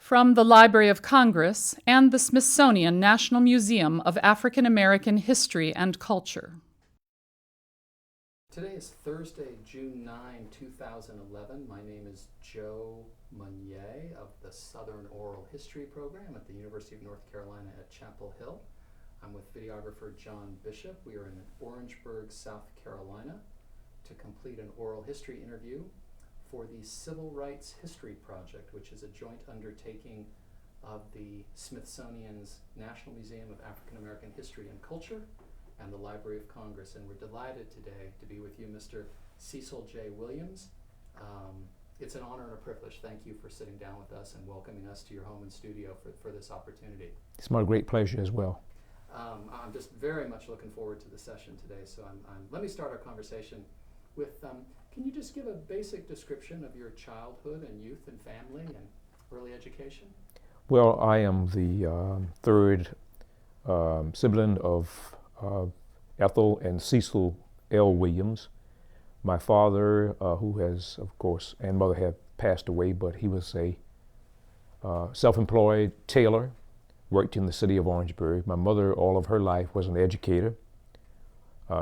From the Library of Congress and the Smithsonian National Museum of African American History and Culture. Today is Thursday, June 9, 2011. My name is Joe Mosnier of the Southern Oral History Program at the University of North Carolina at Chapel Hill. I'm with videographer John Bishop. We are in Orangeburg, South Carolina, to complete an oral history interview for the Civil Rights History Project, which is a joint undertaking of the Smithsonian's National Museum of African American History and Culture and the Library of Congress. And we're delighted today to be with you, Mr. Cecil J. Williams. It's an honor and a privilege. Thank you for sitting down with us and welcoming us to your home and studio for this opportunity. It's my great pleasure as well. I'm just very much looking forward to the session today. So let me start our conversation with, can you just give a basic description of your childhood and youth and family and early education? Well, I am the third sibling of Ethel and Cecil L. Williams. My father, who has, of course, and mother have passed away, but he was a self-employed tailor, worked in the city of Orangeburg. My mother, all of her life, was an educator.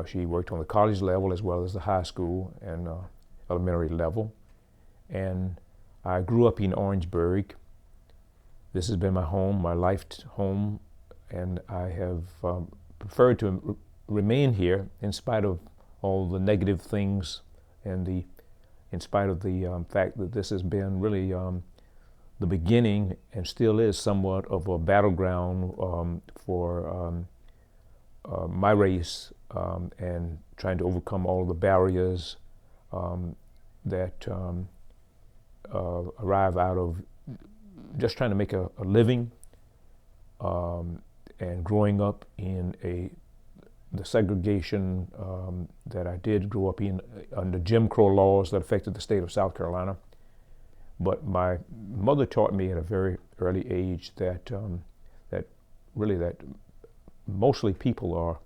She worked on the college level as well as the high school and elementary level. And I grew up in Orangeburg. This has been my home, my life home, and I have preferred to remain here in spite of all the negative things and in spite of the fact that this has been really the beginning and still is somewhat of a battleground for my race and trying to overcome all the barriers that arrive out of just trying to make a living and growing up in the segregation that I did grow up in under Jim Crow laws that affected the state of South Carolina. But my mother taught me at a very early age that that mostly people are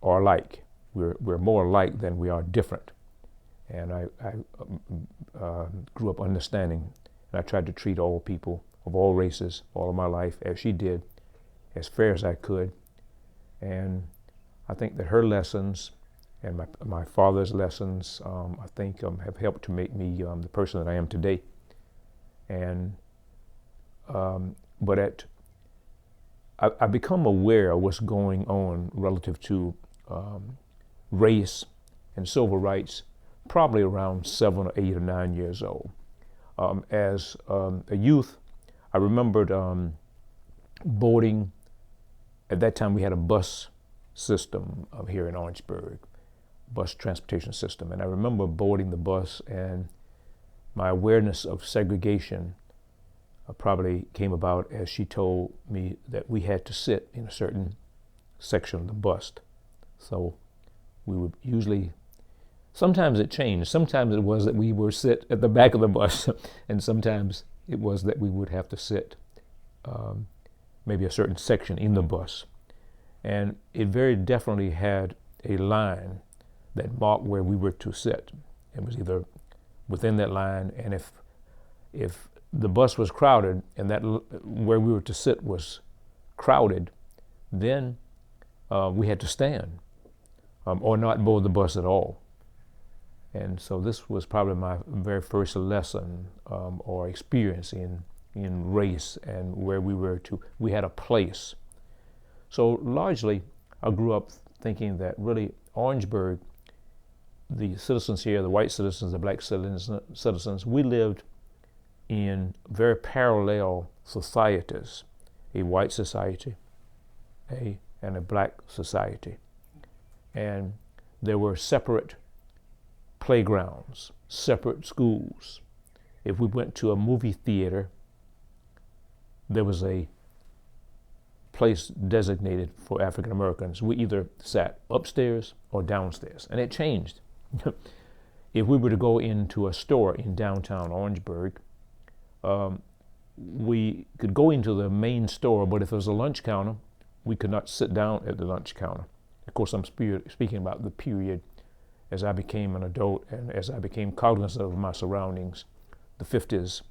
alike. We're more alike than we are different. And I grew up understanding, and I tried to treat all people of all races all of my life as she did, as fair as I could. And I think that her lessons and my father's lessons, I think, have helped to make me the person that I am today. And but I become aware of what's going on relative to race and civil rights probably around 7 or 8 or 9 years old. As a youth, I remembered boarding. At that time, we had a bus system here in Orangeburg, bus transportation system. And I remember boarding the bus, and my awareness of segregation probably came about as she told me that we had to sit in a certain section of the bus. So we would usually, sometimes it changed. Sometimes it was that we would sit at the back of the bus, and sometimes it was that we would have to sit maybe a certain section in the bus. And it very definitely had a line that marked where we were to sit. It was either within that line, and if the bus was crowded and that where we were to sit was crowded, then we had to stand or not board the bus at all. And so this was probably my very first lesson or experience in race and where we had a place. So largely, I grew up thinking that really Orangeburg, the citizens here, the white citizens, the black citizens, we lived in very parallel societies, a white society and a black society. And there were separate playgrounds, separate schools. If we went to a movie theater, there was a place designated for African Americans. We either sat upstairs or downstairs, and it changed. If we were to go into a store in downtown Orangeburg, we could go into the main store, but if there was a lunch counter, we could not sit down at the lunch counter. Of course, I'm speaking about the period as I became an adult and as I became cognizant of my surroundings, the 50s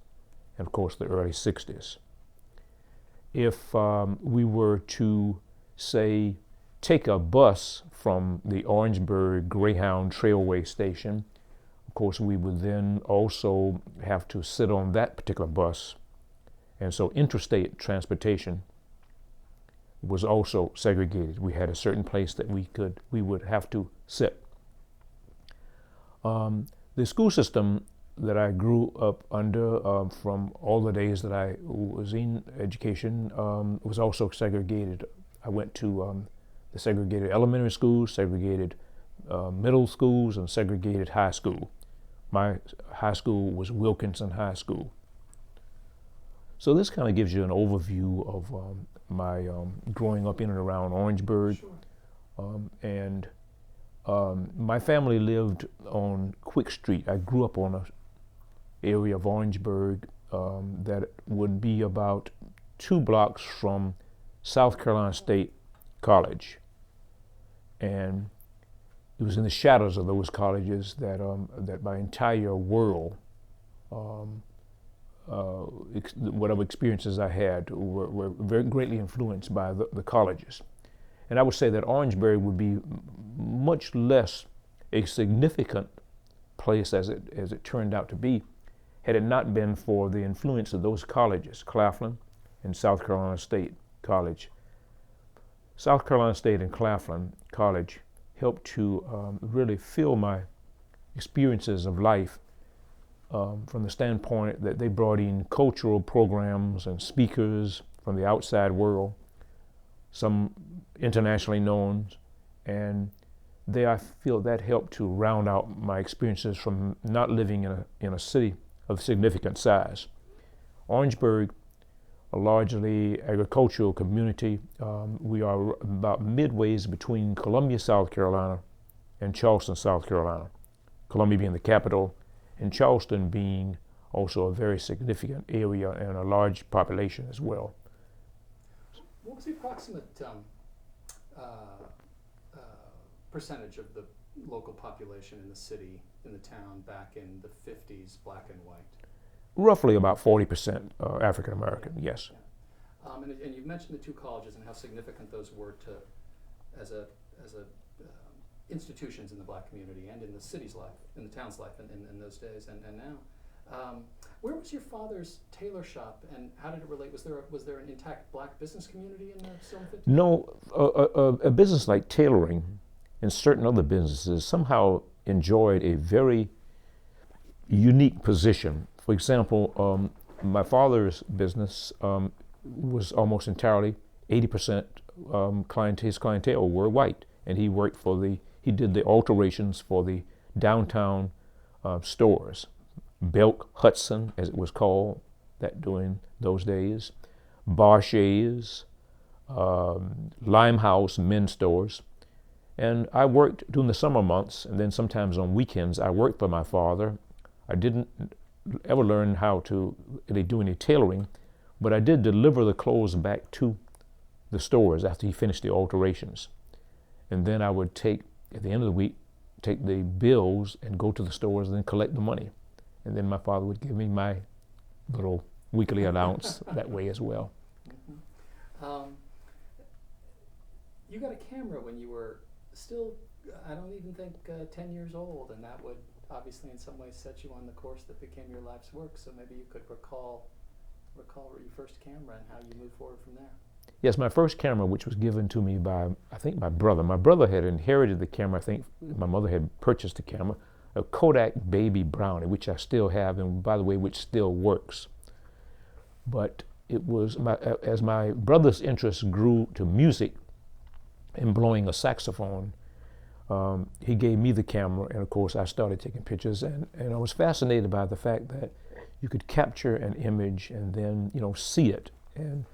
and of course the early 60s. If we were to, say, take a bus from the Orangeburg Greyhound Trailway station, of course we would then also have to sit on that particular bus. And so interstate transportation was also segregated. We had a certain place that we would have to sit. The school system that I grew up under from all the days that I was in education was also segregated. I went to the segregated elementary schools, segregated middle schools, and segregated high school. My high school was Wilkinson High School. So this kind of gives you an overview of my growing up in and around Orangeburg. Sure. And my family lived on Quick Street. I grew up on an area of Orangeburg that would be about 2 blocks from South Carolina State College. And it was in the shadows of those colleges that my entire world, whatever experiences I had, were very greatly influenced by the colleges. And I would say that Orangeburg would be much less a significant place as it turned out to be had it not been for the influence of those colleges, Claflin and South Carolina State College. South Carolina State and Claflin College helped to really fill my experiences of life from the standpoint that they brought in cultural programs and speakers from the outside world, some internationally known, and I feel that helped to round out my experiences from not living in a city of significant size. Orangeburg, a largely agricultural community. We are about midways between Columbia, South Carolina, and Charleston, South Carolina. Columbia being the capital, and Charleston being also a very significant area and a large population as well. What was the approximate percentage of the local population in the city, in the town, back in the 50s, black and white? Roughly about 40% African American, yes. Yeah. And you've mentioned the 2 colleges and how significant those were as institutions in the black community and in the city's life, in the town's life in those days and now. Where was your father's tailor shop, and how did it relate? Was there an intact black business community in the Stone 50? No, a business like tailoring and certain other businesses somehow enjoyed a very unique position. For example, my father's business was almost entirely 80% his clientele were white, and he did the alterations for the downtown stores. Belk Hudson, as it was called that during those days, Barchet's, Limehouse men's stores. And I worked during the summer months, and then sometimes on weekends I worked for my father. I didn't ever learn how to really do any tailoring, but I did deliver the clothes back to the stores after he finished the alterations. And then I would at the end of the week, take the bills and go to the stores and then collect the money. And then my father would give me my little weekly allowance that way as well. Mm-hmm. You got a camera when you were still, I don't even think 10 years old, and that would obviously in some ways set you on the course that became your life's work. So maybe you could recall your first camera and how you moved forward from there. Yes, my first camera, which was given to me by, I think, my brother. My brother had inherited the camera. I think my mother had purchased the camera, a Kodak Baby Brownie, which I still have, and by the way, which still works. But it was, as my brother's interest grew to music and blowing a saxophone, he gave me the camera, and of course I started taking pictures, and I was fascinated by the fact that you could capture an image and then, see it. And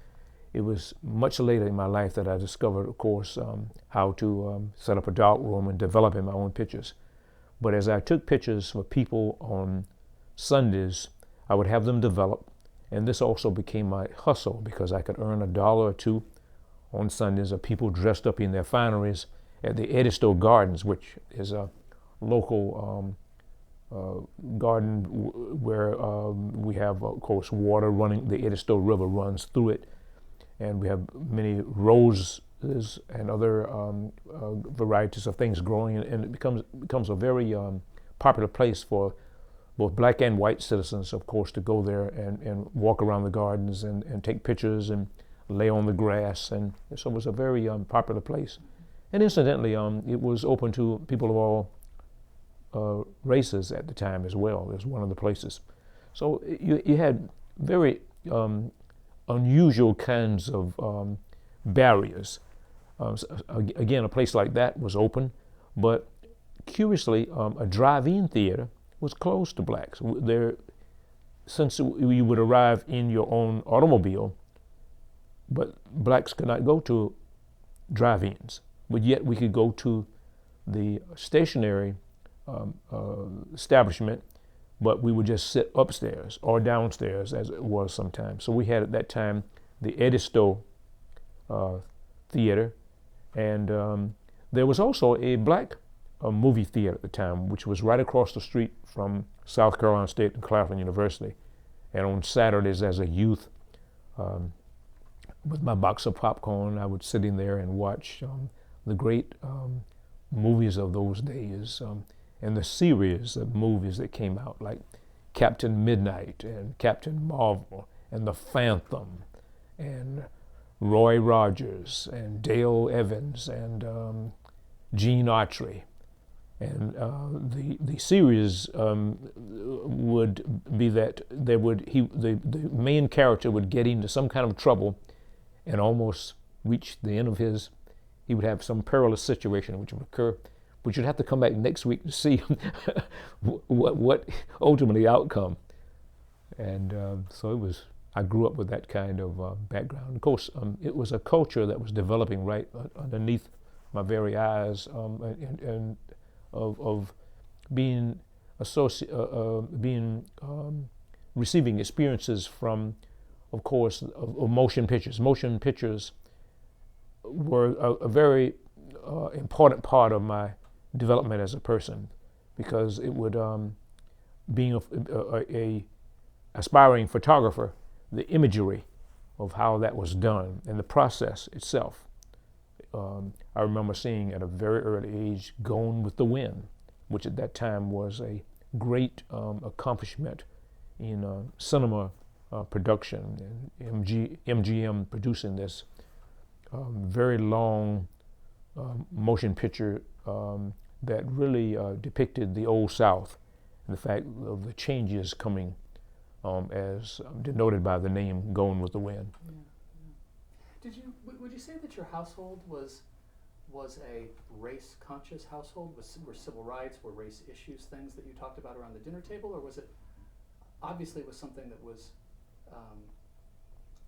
it was much later in my life that I discovered, of course, how to set up a dark room and develop my own pictures. But as I took pictures for people on Sundays, I would have them develop, and this also became my hustle because I could earn $1 or $2 on Sundays of people dressed up in their fineries at the Edisto Gardens, which is a local garden where we have, of course, water running. The Edisto River runs through it, and we have many roses and other varieties of things growing, and it becomes a very popular place for both black and white citizens, of course, to go there and walk around the gardens and take pictures and lay on the grass, and so it was a very popular place. And incidentally, it was open to people of all races at the time as well. It was one of the places. So you had very unusual kinds of barriers. Again, a place like that was open, but curiously, a drive-in theater was closed to blacks. Since you would arrive in your own automobile, but blacks could not go to drive-ins, but yet we could go to the stationary establishment, but we would just sit upstairs or downstairs as it was sometimes. So we had at that time the Edisto Theater, and there was also a black movie theater at the time, which was right across the street from South Carolina State and Claflin University. And on Saturdays as a youth, with my box of popcorn, I would sit in there and watch the great movies of those days, and the series of movies that came out, like Captain Midnight and Captain Marvel and The Phantom and Roy Rogers and Dale Evans and Gene Autry. And the series would be that the main character would get into some kind of trouble and almost reach the end of he would have some perilous situation which would occur, but you'd have to come back next week to see what ultimately outcome. And so I grew up with that kind of background. Of course, it was a culture that was developing right underneath my very eyes, and of being receiving experiences from, of course, of motion pictures. Motion pictures were a very important part of my development as a person, because it would, being a aspiring photographer, the imagery of how that was done and the process itself. I remember seeing at a very early age Gone with the Wind, which at that time was a great accomplishment in cinema production, and MGM producing this very long motion picture that really depicted the Old South and the fact of the changes coming as denoted by the name Gone with the Wind. Yeah. Would you say that your household was a race-conscious household? Were civil rights, were race issues things that you talked about around the dinner table, or was it obviously it was something that was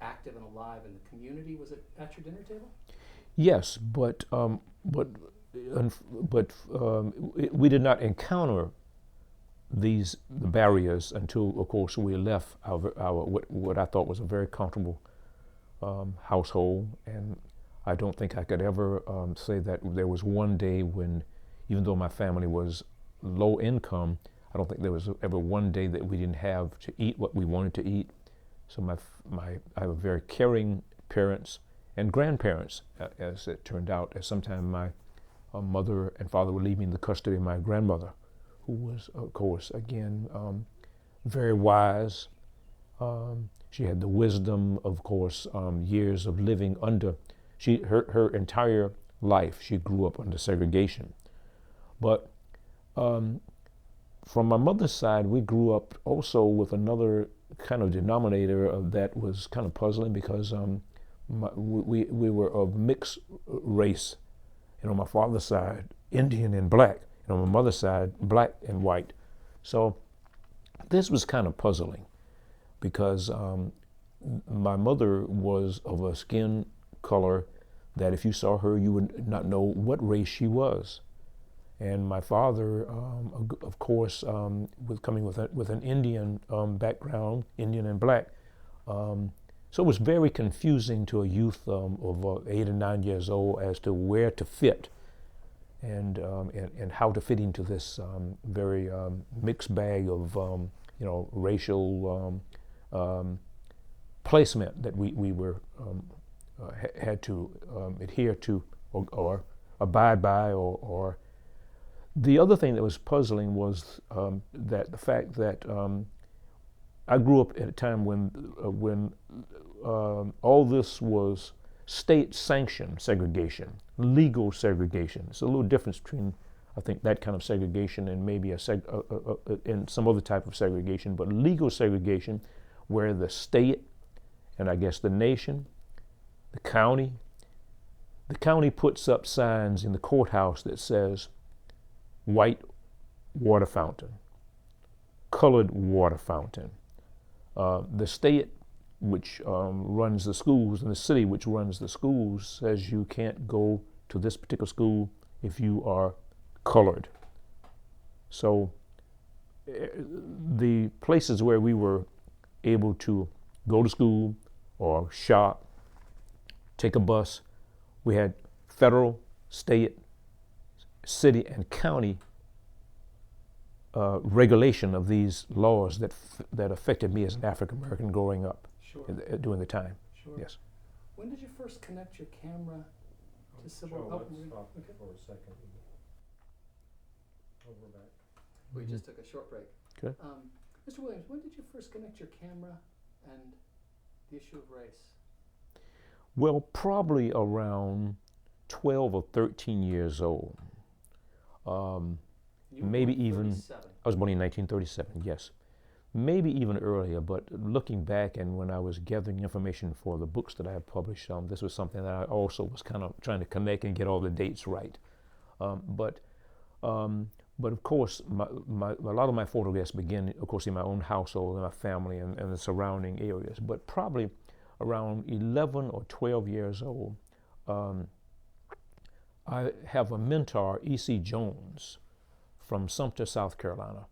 active and alive in the community? Was it at your dinner table? Yes, but we did not encounter the barriers until, of course, we left our what I thought was a very comfortable household, and I don't think I could ever say that there was one day when, even though my family was low income, I don't think there was ever one day that we didn't have to eat what we wanted to eat. So I have very caring parents and grandparents, as it turned out, as sometimes my mother and father would leave me in the custody of my grandmother, who was, of course, again, very wise. She had the wisdom, of course, years of living under, her entire life, she grew up under segregation. But from my mother's side, we grew up also with another kind of denominator that was kind of puzzling, because we were of mixed race. On my father's side, Indian and black, and on my mother's side, black and white. So this was kind of puzzling, because my mother was of a skin color that if you saw her, you would not know what race she was. And my father, of course, coming with an Indian background, Indian and black, so it was very confusing to a youth of 8 or 9 years old as to where to fit. and how to fit into this very mixed bag of racial placement that we were had to adhere to or abide by, or the other thing that was puzzling was that the fact that I grew up at a time when all this was state-sanctioned segregation, legal segregation. It's a little difference between, I think, that kind of segregation and maybe and some other type of segregation, but legal segregation where the state and I guess the nation, the county puts up signs in the courthouse that says white water fountain, colored water fountain. The state which runs the schools and the city which runs the schools says you can't go to this particular school if you are colored. So the places where we were able to go to school or shop, take a bus, we had federal, state, city, and county regulation of these laws that affected me as an African American growing up. Sure. During the time. Sure. Yes. When did you first connect your camera to civil? Joe, let's stop for a second. Over back. We just took a short break. Okay. Mr. Williams, when did you first connect your camera and the issue of race? Well, probably around 12 or 13 years old. You were Maybe born even, 37. I was born in 1937, yes. Maybe even earlier, but looking back and when I was gathering information for the books that I had published, this was something that I also was kind of trying to connect and get all the dates right. But of course, a lot of my photographs begin, of course, in my own household and my family and the surrounding areas. But probably around 11 or 12 years old, I have a mentor, E.C. Jones, from Sumter, South Carolina,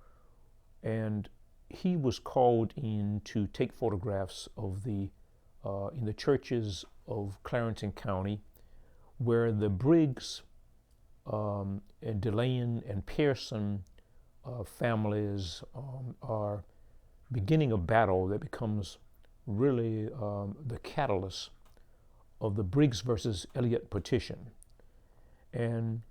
and he was called in to take photographs of in the churches of Clarendon County, where the Briggs and DeLane and Pearson families are beginning a battle that becomes really the catalyst of the Briggs versus Elliott petition. And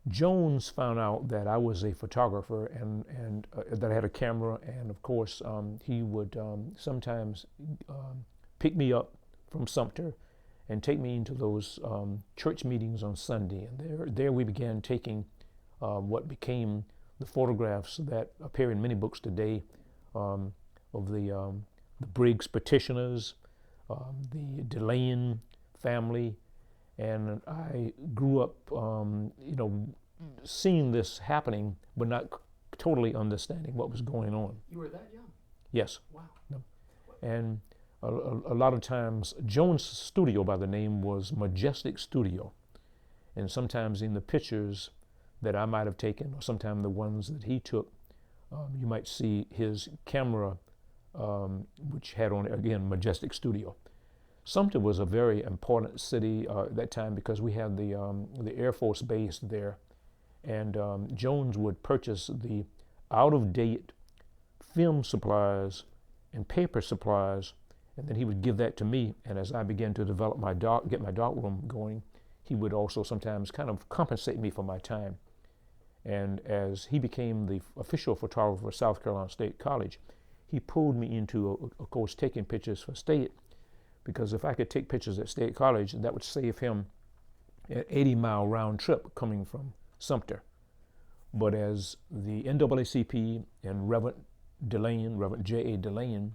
Jones found out that I was a photographer and that I had a camera, and of course he would sometimes pick me up from Sumter and take me into those church meetings on Sunday. And there we began taking what became the photographs that appear in many books today of the Briggs petitioners, the DeLane family. And I grew up, seeing this happening, but not totally understanding what was going on. You were that young? Yes. Wow. And a lot of times, Jones' studio by the name was Majestic Studio. And sometimes in the pictures that I might have taken, or sometimes the ones that he took, you might see his camera, which had on it, again, Majestic Studio. Sumter was a very important city at that time because we had the Air Force base there, and Jones would purchase the out-of-date film supplies and paper supplies, and then he would give that to me. And as I began to develop get my darkroom going, he would also sometimes kind of compensate me for my time. And as he became the official photographer of South Carolina State College, he pulled me into, of course, taking pictures for State. Because if I could take pictures at State College, that would save him an 80-mile round trip coming from Sumter. But as the NAACP and Reverend J.A. DeLane,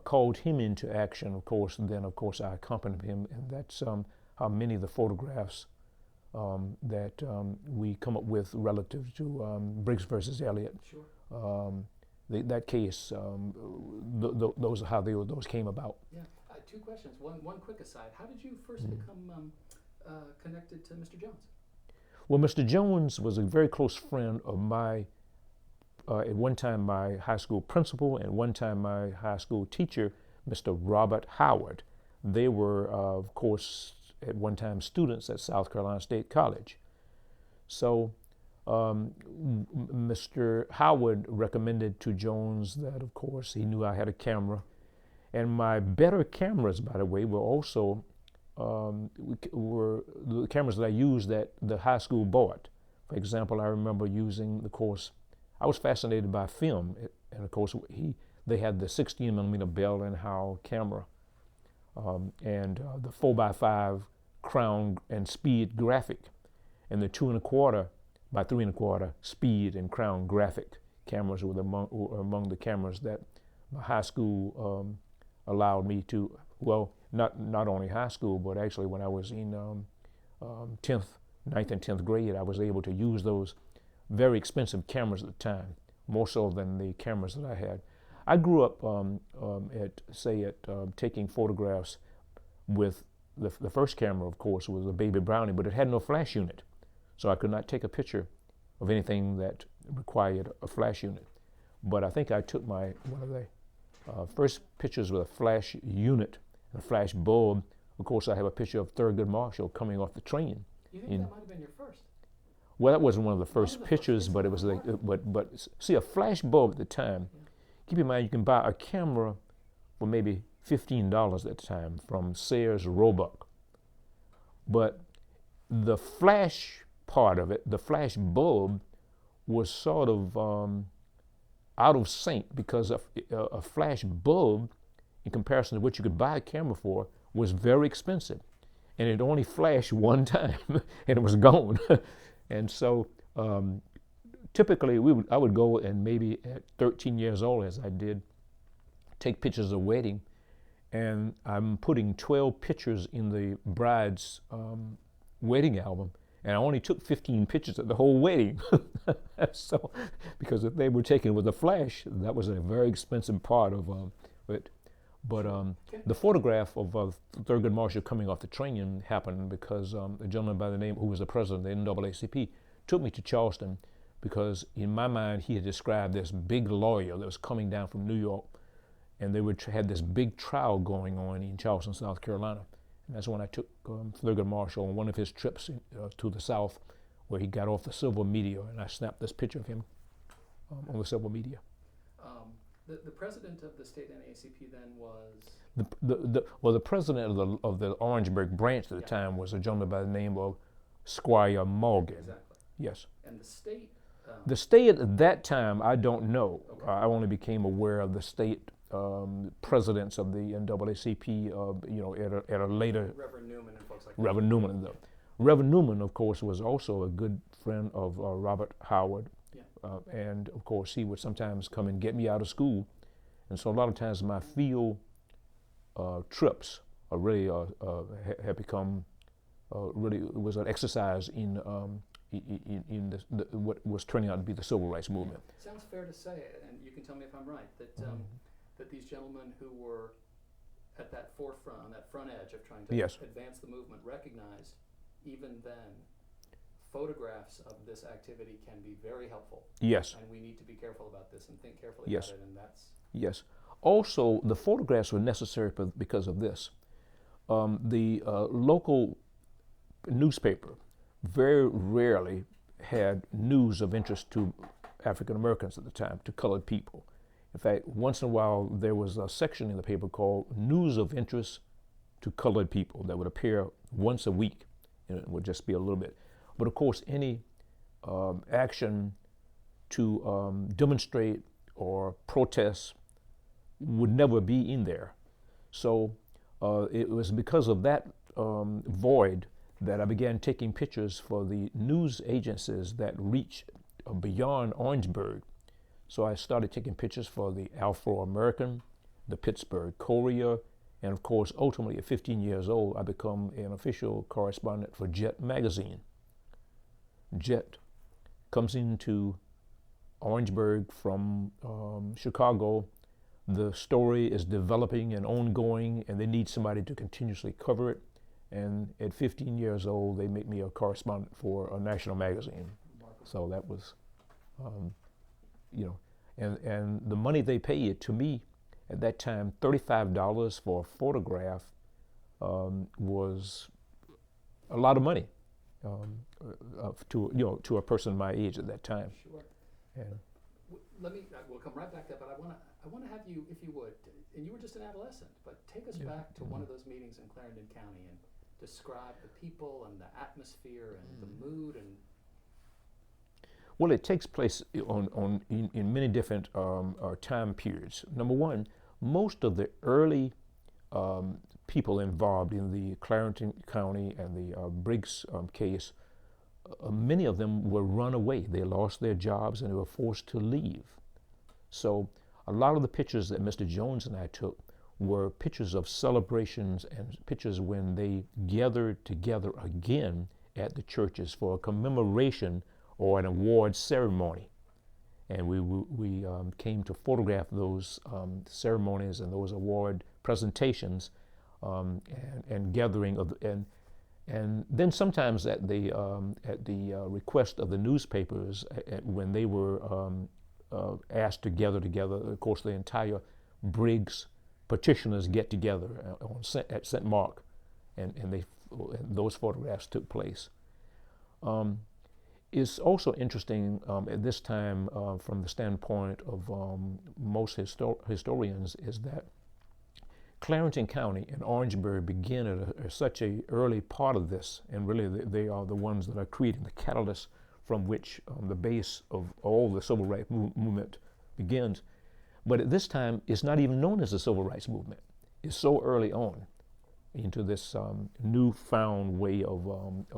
called him into action, of course, and then, of course, I accompanied him, and that's how many of the photographs that we come up with relative to Briggs versus Elliott. Sure. That case, those are how those came about. Yeah. Two questions. One quick aside. How did you first become connected to Mr. Jones? Well, Mr. Jones was a very close friend of my, at one time my high school principal, and one time my high school teacher, Mr. Robert Howard. They were, of course, at one time students at South Carolina State College. So Mr. Howard recommended to Jones that, of course, he knew I had a camera. And my better cameras, by the way, were also were the cameras that I used that the high school bought. For example, I remember using, of course, I was fascinated by film, and of course, they had the 16 millimeter Bell and Howell camera, and the 4x5 Crown and Speed graphic, and the 2.25 by 3.25 Speed and Crown graphic cameras were among the cameras that my high school allowed me to, well, not only high school, but actually when I was in 9th and 10th grade, I was able to use those very expensive cameras at the time, more so than the cameras that I had. I grew up taking photographs with the first camera, of course, was a Baby Brownie, but it had no flash unit. So I could not take a picture of anything that required a flash unit. But I think I took one of the first pictures with a flash unit and a flash bulb. Of course, I have a picture of Thurgood Marshall coming off the train. You think that might have been your first? Well, that wasn't one of the first pictures, but it was like, but see, a flash bulb at the time. Yeah. Keep in mind, you can buy a camera for maybe $15 at the time from Sears Roebuck. But the flash part of it, the flash bulb, was sort of out of sync because a flash bulb, in comparison to what you could buy a camera for, was very expensive. And it only flashed one time and it was gone. And so typically I would go and maybe at 13 years old, as I did, take pictures of wedding. And I'm putting 12 pictures in the bride's wedding album. And I only took 15 pictures of the whole wedding. So, because if they were taken with a flash, that was a very expensive part of it. But the photograph of Thurgood Marshall coming off the train happened because a gentleman by the name, who was the president of the NAACP, took me to Charleston because in my mind he had described this big lawyer that was coming down from New York, and they had this big trial going on in Charleston, South Carolina. And that's when I took Thurgood Marshall on one of his trips to the South, where he got off the Silver Meteor, and I snapped this picture of him on the Silver Meteor. The president of the state NAACP then was? The president of the Orangeburg branch at the time was a gentleman by the name of Squire Morgan. Exactly. Yes. And the state? The state at that time, I don't know. Okay. I only became aware of the state presidents of the NAACP, at a later. Reverend Newman and folks like Reverend that. Newman. Reverend Newman, of course, was also a good friend of Robert Howard. Yeah. And of course, he would sometimes come and get me out of school. And so a lot of times my field trips are really have become really was an exercise in what was turning out to be the civil rights movement. Sounds fair to say, and you can tell me if I'm right, that that these gentlemen who were at that forefront, on that front edge of trying to Yes. advance the movement, recognized even then photographs of this activity can be very helpful. Yes. And we need to be careful about this and think carefully Yes. about it, and that's... Yes. Also, the photographs were necessary because of this. The local newspaper very rarely had news of interest to African Americans at the time, to colored people. In fact, once in a while there was a section in the paper called News of Interest to Colored People that would appear once a week, and it would just be a little bit. But of course, any action to demonstrate or protest would never be in there. So it was because of that void that I began taking pictures for the news agencies that reach beyond Orangeburg. So I started taking pictures for the Afro-American, the Pittsburgh Courier, and of course, ultimately at 15 years old, I become an official correspondent for Jet magazine. Jet comes into Orangeburg from Chicago. The story is developing and ongoing, and they need somebody to continuously cover it. And at 15 years old, they make me a correspondent for a national magazine. So that was, and the money they paid to me at that time, $35 for a photograph, was a lot of money. to a person my age at that time. Sure. And We'll come right back to that, but I want to have you, if you would, and you were just an adolescent, but take us back to one of those meetings in Clarendon County and describe the people and the atmosphere and the mood and. Well, it takes place in many different time periods. Number one, most of the early people involved in the Clarendon County and the Briggs case, many of them were run away. They lost their jobs and they were forced to leave. So a lot of the pictures that Mr. Jones and I took were pictures of celebrations and pictures when they gathered together again at the churches for a commemoration or an award ceremony. And we came to photograph those ceremonies and those award presentations and gathering of and then sometimes at the request of the newspapers when they were asked to gather together. Of course, the entire Briggs petitioners get together at St. Mark, and those photographs took place. It's also interesting at this time from the standpoint of most historians is that Clarendon County and Orangeburg begin at such a early part of this, and really they are the ones that are creating the catalyst from which the base of all the civil rights movement begins. But at this time, it's not even known as the civil rights movement. It's so early on into this newfound way of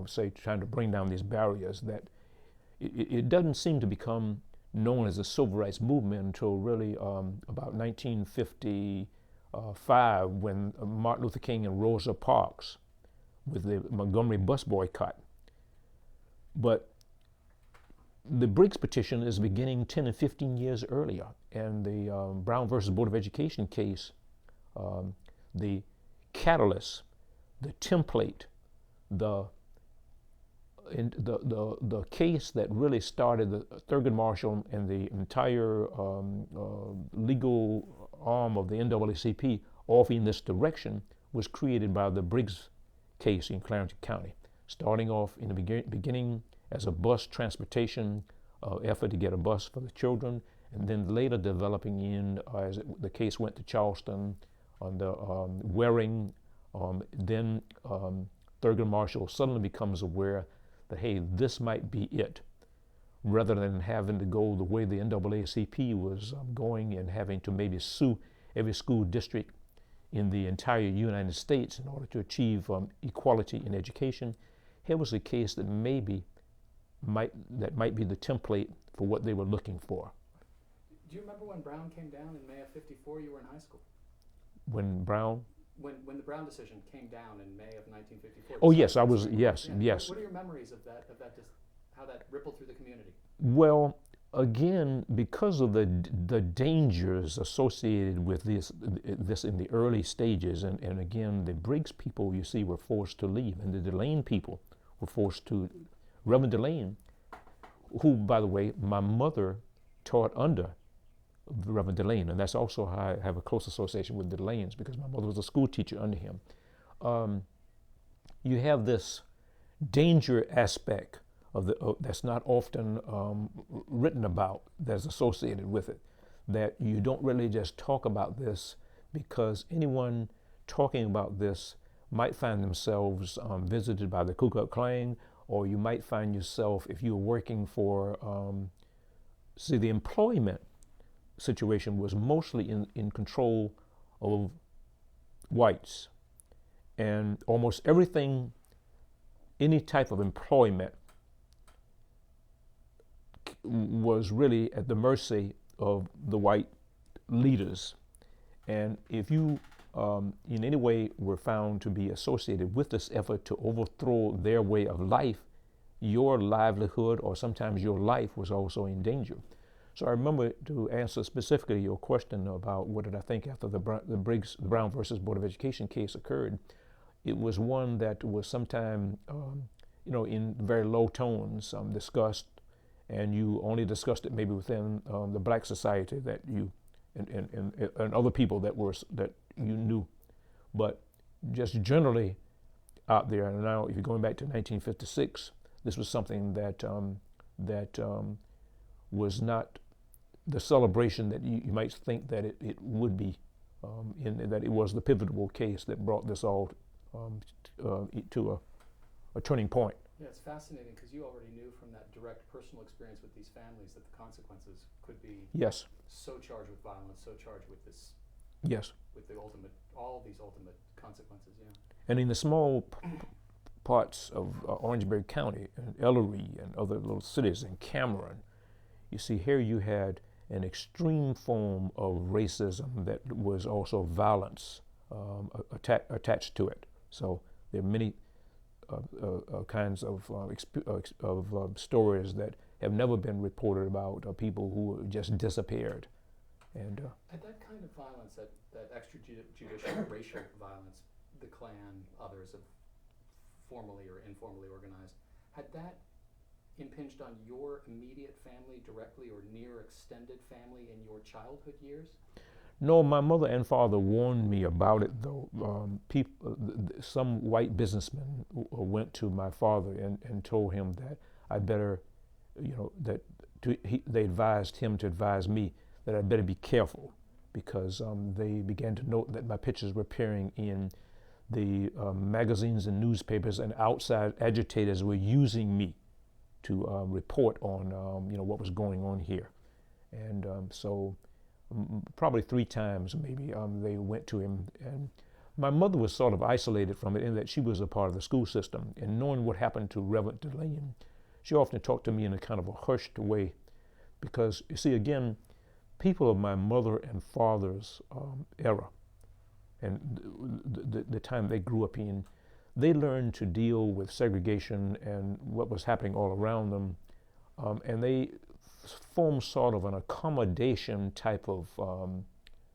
say, trying to bring down these barriers that it doesn't seem to become known as the civil rights movement until really about 1955 when Martin Luther King and Rosa Parks with the Montgomery bus boycott. But the Briggs petition is beginning 10 and 15 years earlier, and the Brown versus Board of Education case, the catalyst, the template, the case that really started the Thurgood Marshall and the entire legal arm of the NAACP off in this direction was created by the Briggs case in Clarendon County, starting off in the beginning as a bus transportation effort to get a bus for the children, and then later developing in, as the case went to Charleston, on the Waring, then Thurgood Marshall suddenly becomes aware that, hey, this might be it, rather than having to go the way the NAACP was going and having to maybe sue every school district in the entire United States in order to achieve equality in education. Here was a case that might be the template for what they were looking for. Do you remember when Brown came down in May of '54? You were in high school. When Brown? When the Brown decision came down in May of 1954. Oh yes, I was. Yes, yeah. yes. What are your memories of that? How that rippled through the community? Well, again, because of the dangers associated with this in the early stages, and again, the Briggs people, you see, were forced to leave, and the Delane people were forced to. Reverend Delane, who, by the way, my mother taught under Reverend Delane, and that's also how I have a close association with the Delanes, because my mother was a school teacher under him. You have this danger aspect of that's not often written about, that's associated with it, that you don't really just talk about this because anyone talking about this might find themselves visited by the Ku Klux Klan, or you might find yourself, if you're working for, see, the employment situation was mostly in control of whites, and almost everything, any type of employment was really at the mercy of the white leaders. And if you in any way were found to be associated with this effort to overthrow their way of life, your livelihood or sometimes your life was also in danger. So I remember, to answer specifically your question about what did I think after the Brown versus Board of Education case occurred, it was one that was sometime, in very low tones discussed, and you only discussed it maybe within the Black society that you and other people that you knew, but just generally out there. And now, if you're going back to 1956, this was something that was not the celebration that you might think that it would be, in that it was the pivotal case that brought this all to a turning point. Yeah, it's fascinating because you already knew from that direct personal experience with these families that the consequences could be Yes, so charged with violence, so charged with this, yes. with the ultimate, all these ultimate consequences. Yeah. And in the small parts of Orangeburg County and Ellery and other little cities in Cameron, you see here you had an extreme form of racism that was also violence attached to it. So there are many kinds of stories that have never been reported about people who just disappeared. And Had that kind of violence, that extrajudicial racial violence, the Klan, others have formally or informally organized, had that impinged on your immediate family directly or near extended family in your childhood years? no, my mother and father warned me about it, though. Some white businessmen went to my father and told him that I better, they advised him to advise me that I better be careful, because they began to note that my pictures were appearing in the magazines and newspapers, and outside agitators were using me to report on what was going on here. And so probably 3 times maybe they went to him. And my mother was sort of isolated from it in that she was a part of the school system. And knowing what happened to Reverend Delane, she often talked to me in a kind of a hushed way, because you see, again, people of my mother and father's era and the time they grew up in, they learned to deal with segregation and what was happening all around them, and they formed sort of an accommodation type of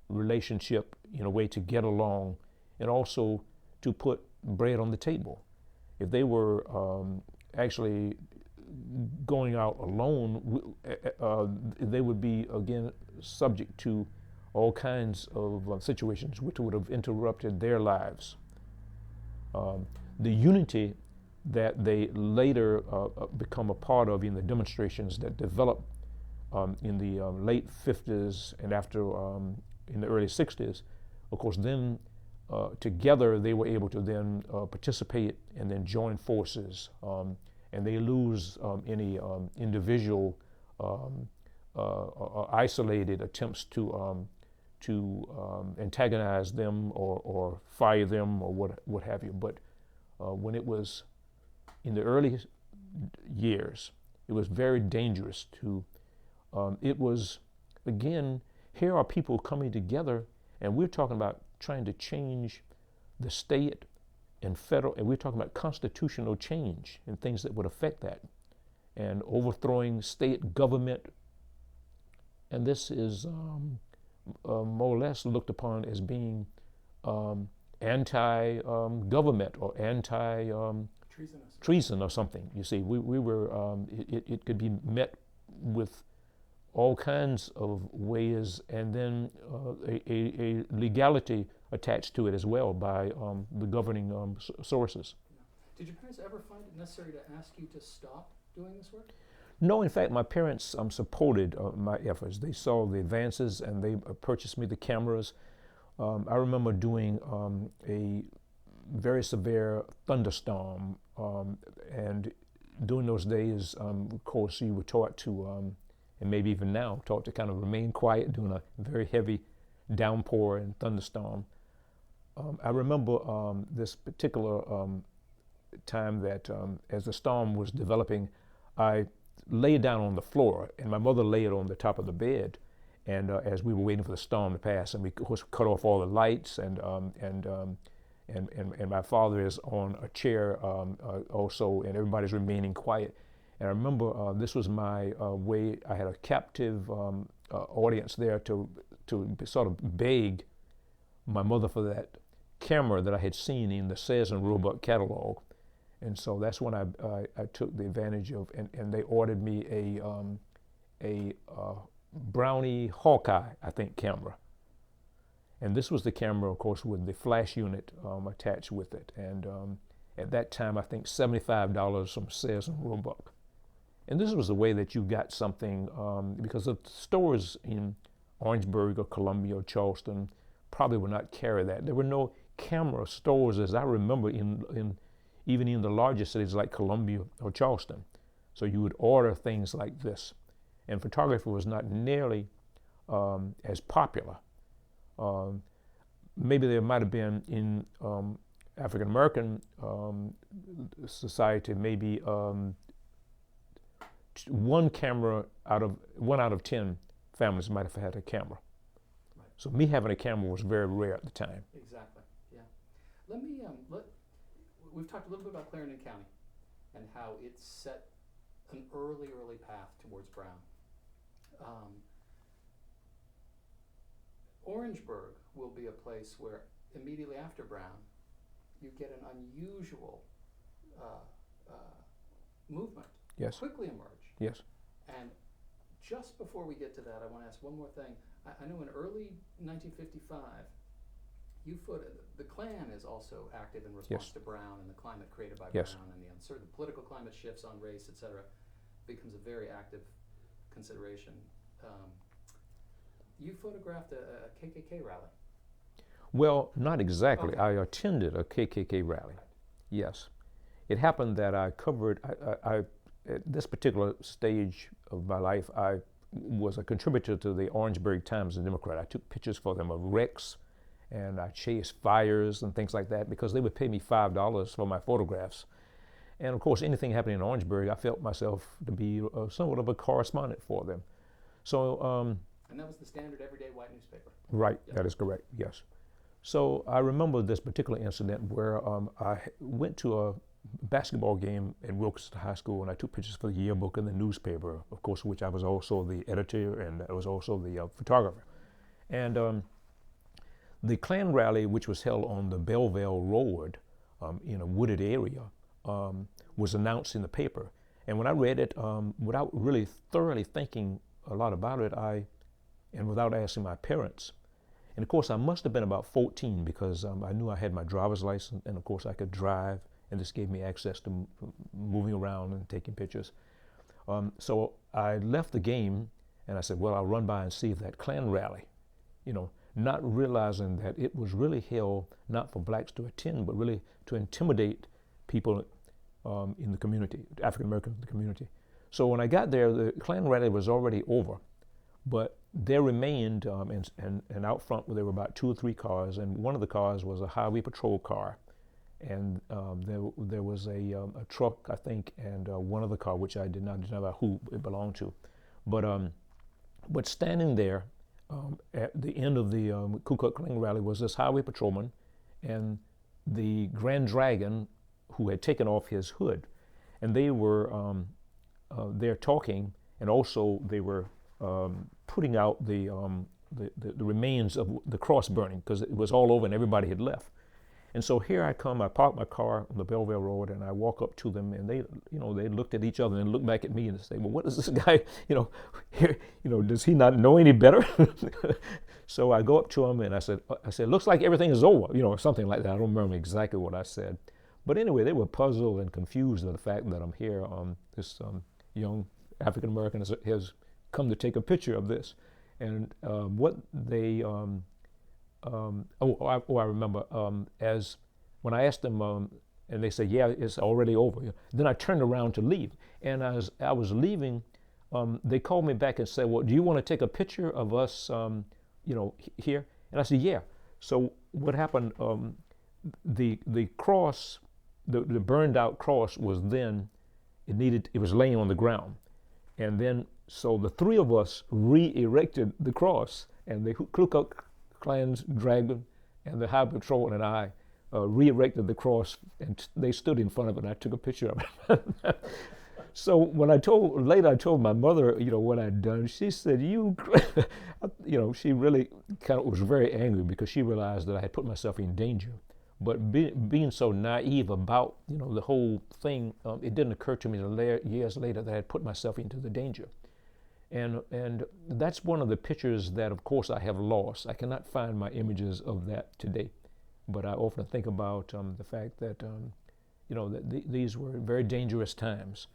relationship in a way to get along and also to put bread on the table. If they were actually going out alone, they would be again subject to all kinds of situations which would have interrupted their lives. The unity that they later become a part of in the demonstrations that developed in the late 50s and after in the early 60s, of course, then together they were able to then participate and then join forces, and they lose any individual isolated attempts to antagonize them or fire them or what have you. But when it was in the early years, it was very dangerous to, it was, again, here are people coming together, and we're talking about trying to change the state and federal, and we're talking about constitutional change and things that would affect that, and overthrowing state government. And this is more or less looked upon as being anti-government or anti-treason or something. You see, we were, it could be met with all kinds of ways, and then a legality attached to it as well by the governing sources. Did your parents ever find it necessary to ask you to stop doing this work? No, in fact, my parents supported my efforts. They saw the advances and they purchased me the cameras. I remember doing a very severe thunderstorm, and during those days, of course, you were taught to, and maybe even now, taught to kind of remain quiet during a very heavy downpour and thunderstorm. I remember this particular time that as the storm was developing, I lay down on the floor, and my mother laid on the top of the bed. And as we were waiting for the storm to pass, and we of course cut off all the lights, and my father is on a chair also, and everybody's remaining quiet. And I remember this was my way. I had a captive audience there to sort of beg my mother for that camera that I had seen in the Sears and Roebuck catalog. And so that's when I took the advantage of, and they ordered me a Brownie Hawkeye, I think, camera. And this was the camera, of course, with the flash unit attached with it. And At that time, I think $75 from Sears and Roebuck. And this was the way that you got something, because the stores in Orangeburg or Columbia or Charleston probably would not carry that. There were no camera stores, as I remember, even in the larger cities like Columbia or Charleston. So you would order things like this. And photography was not nearly as popular. Maybe there might have been in African American society, maybe one out of 10 families might have had a camera. Right. So me having a camera was very rare at the time. Exactly. Yeah. Let me we've talked a little bit about Clarendon County and how it set an early path towards Brown. Orangeburg will be a place where immediately after Brown, you get an unusual movement. Yes. Quickly emerge. Yes. And just before we get to that, I want to ask one more thing. I know in early 1955, the Klan is also active in response Yes. to Brown and the climate created by Yes. Brown, and the political climate shifts on race, etc., becomes a very active consideration. You photographed a Kkk rally. Well, not exactly. Okay. I attended a Kkk rally. Yes. It happened that I covered, I at this particular stage of my life, I was a contributor to the Orangeburg Times and Democrat. I took pictures for them of wrecks, and I chased fires and things like that because they would pay me $5 for my photographs. And of course, anything happening in Orangeburg, I felt myself to be somewhat of a correspondent for them. So, And that was the standard everyday white newspaper. right, Yep. that is correct, yes. So I remember this particular incident where I went to a basketball game at Wilkeston High School, and I took pictures for the yearbook and the newspaper, of course, which I was also the editor and I was also the photographer. And the Klan rally, which was held on the Belleville Road in a wooded area, was announced in the paper. And when I read it, without really thoroughly thinking a lot about it, and without asking my parents, and of course I must have been about 14 because I knew I had my driver's license, and of course I could drive, and this gave me access to moving around and taking pictures. So I left the game, and I said, well, I'll run by and see that Klan rally, not realizing that it was really held not for blacks to attend, but really to intimidate people in the community, African Americans in the community. So when I got there, the Klan rally was already over, but there remained, and out front there were about 2 or 3 cars, and one of the cars was a highway patrol car, and there was a truck, I think, and one other car, which I did not know who it belonged to, but standing there at the end of the Kkk rally was this highway patrolman and the Grand Dragon, who had taken off his hood, and they were there talking, and also they were putting out the remains of the cross burning because it was all over and everybody had left. And so here I come, I park my car on the Belleville Road, and I walk up to them, and they looked at each other and looked back at me and say, well, what is this guy, here, does he not know any better? So I go up to him and I said, looks like everything is over, or something like that. I don't remember exactly what I said. But anyway, they were puzzled and confused at the fact that I'm here. This young African American has come to take a picture of this. And what they, I remember, as when I asked them, and they said, yeah, it's already over. Then I turned around to leave. And as I was leaving, they called me back and said, well, do you want to take a picture of us, here? And I said, yeah. So what happened, the cross, the burned out cross was then, it was laying on the ground. And then, so the 3 of us re-erected the cross, and the Ku Klux Klan's dragon and the High Patrol and I re-erected the cross, and they stood in front of it, and I took a picture of it. So when I told my mother, what I'd done, she said, she really kind of was very angry because she realized that I had put myself in danger. But being so naive about, the whole thing, it didn't occur to me years later that I had put myself into the danger. And that's one of the pictures that, of course, I have lost. I cannot find my images of that today. But I often think about the fact that, these were very dangerous times.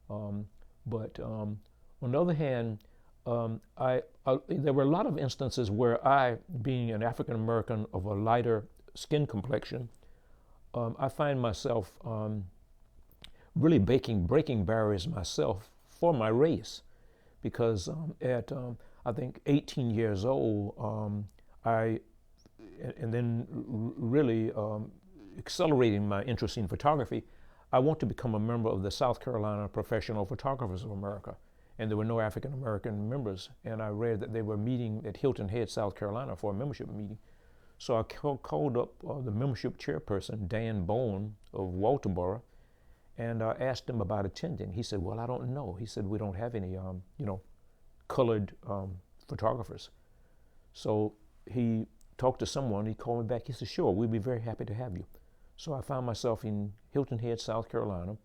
But on the other hand, there were a lot of instances where I, being an African American of a lighter skin complexion, I find myself really breaking barriers myself for my race, because at I think 18 years old, and then really accelerating my interest in photography, I want to become a member of the South Carolina Professional Photographers of America, and there were no African American members, and I read that they were meeting at Hilton Head, South Carolina for a membership meeting. So I called up the membership chairperson, Dan Bowen of Walterboro, and I asked him about attending. He said, well, I don't know. He said, we don't have any, colored photographers. So he talked to someone, he called me back, he said, sure, we'd be very happy to have you. So I found myself in Hilton Head, South Carolina,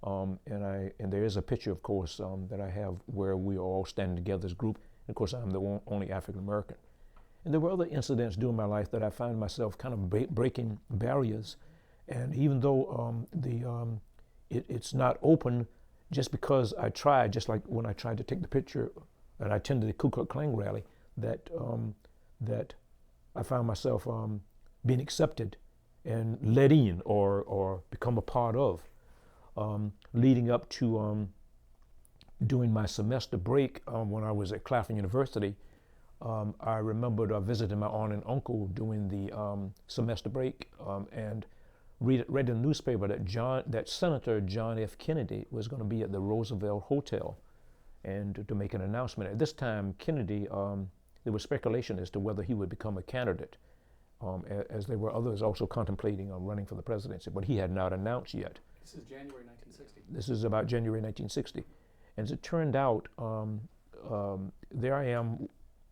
and there is a picture, of course, that I have where we are all standing together as a group. And of course, I'm the only African American. And there were other incidents during my life that I find myself kind of breaking barriers. And even though it's not open, just because I tried, just like when I tried to take the picture and I attended the Kkk Rally, that I found myself being accepted and let in or become a part of. Leading up to during my semester break when I was at Claflin University, I remembered visiting my aunt and uncle during the semester break and read in the newspaper that Senator John F. Kennedy was going to be at the Roosevelt Hotel and to make an announcement. At this time, Kennedy, there was speculation as to whether he would become a candidate, as there were others also contemplating running for the presidency, but he had not announced yet. This is January 1960. This is about January 1960. And as it turned out, there I am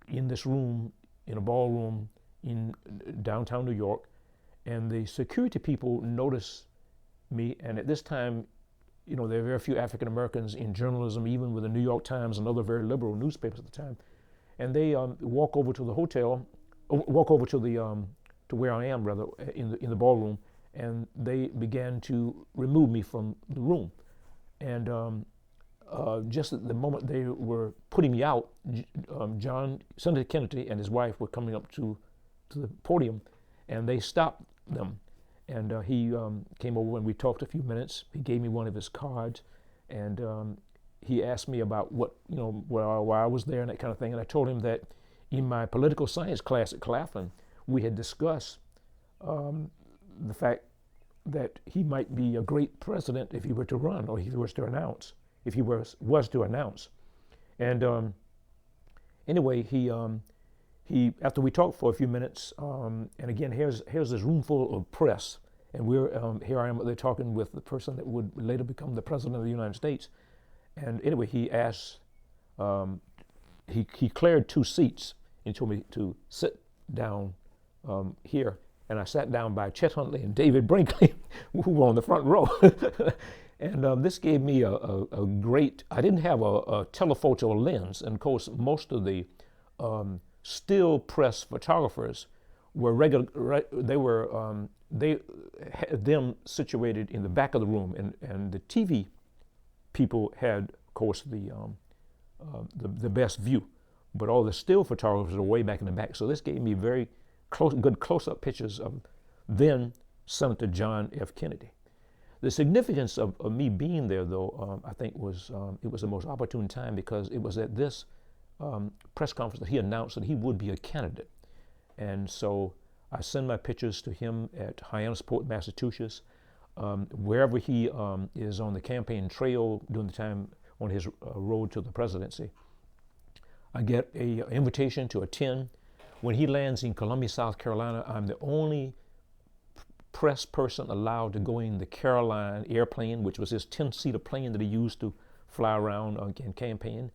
in this room, in a ballroom in downtown New York, and the security people noticed me. And at this time, there are very few African Americans in journalism, even with the New York Times and other very liberal newspapers at the time. And they walk over to the hotel, walk over to the to where I am rather in the ballroom, and they began to remove me from the room. And just at the moment they were putting me out, Senator Kennedy and his wife were coming up to the podium, and they stopped them. And he came over and we talked a few minutes. He gave me one of his cards, and he asked me about why I was there and that kind of thing. And I told him that in my political science class at Claflin, we had discussed the fact that he might be a great president if he were to run, or he was to announce, if he was to announce. And anyway, he after we talked for a few minutes, and again, here's this room full of press, and here I am, they're talking with the person that would later become the president of the United States. And anyway, he asked, he cleared 2 seats and told me to sit down here. And I sat down by Chet Huntley and David Brinkley, who were on the front row. And this gave me a great, I didn't have a telephoto lens. And of course, most of the still press photographers were they had them situated in the back of the room. And the TV people had, of course, the best view. But all the still photographers were way back in the back. So this gave me very good close-up pictures of then Senator John F. Kennedy. The significance of me being there, though, I think it was the most opportune time, because it was at this press conference that he announced that he would be a candidate. And so I send my pictures to him at Hyannisport, Massachusetts, wherever he is on the campaign trail during the time on his road to the presidency. I get an invitation to attend. When he lands in Columbia, South Carolina, I'm the only press person allowed to go in the Caroline airplane, which was his 10-seater plane that he used to fly around and campaign.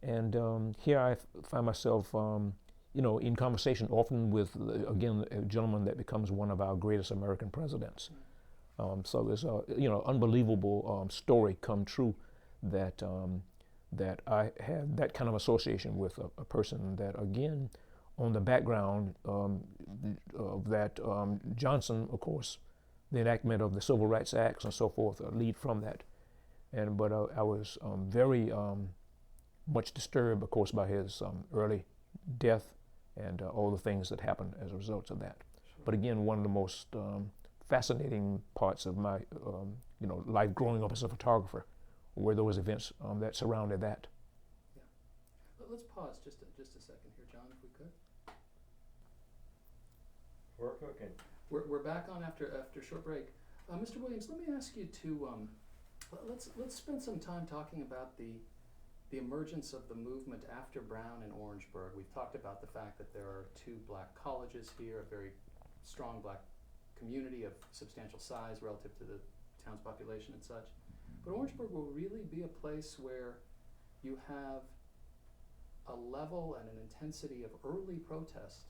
And here I find myself, in conversation often with, again, a gentleman that becomes one of our greatest American presidents. So there's unbelievable story come true that I had that kind of association with a person that, again, on the background of that, Johnson, of course, the enactment of the Civil Rights Acts and so forth lead from that. But I was very much disturbed, of course, by his early death and all the things that happened as a result of that. Sure. But again, one of the most fascinating parts of my life growing up as a photographer were those events that surrounded that. Yeah. Let's pause just a second here, John, if we could. We're cooking. We're back on after a short break. Mr. Williams, let me ask you to let's spend some time talking about the emergence of the movement after Brown in Orangeburg. We've talked about the fact that there are 2 black colleges here, a very strong black community of substantial size relative to the town's population and such. But Orangeburg will really be a place where you have a level and an intensity of early protest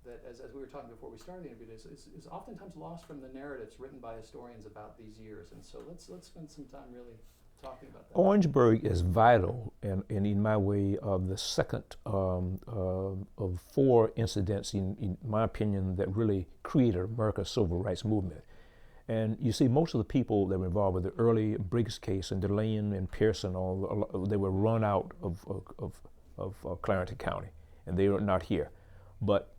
that, as we were talking before we started the interview, is oftentimes lost from the narratives written by historians about these years. And so let's spend some time really talking about that. Orangeburg is vital, and in my way, of the second of 4 incidents, in my opinion, that really created America's civil rights movement. And you see, most of the people that were involved with the early Briggs case and DeLane and Pearson, they were run out of Clarendon County, and they are not here. But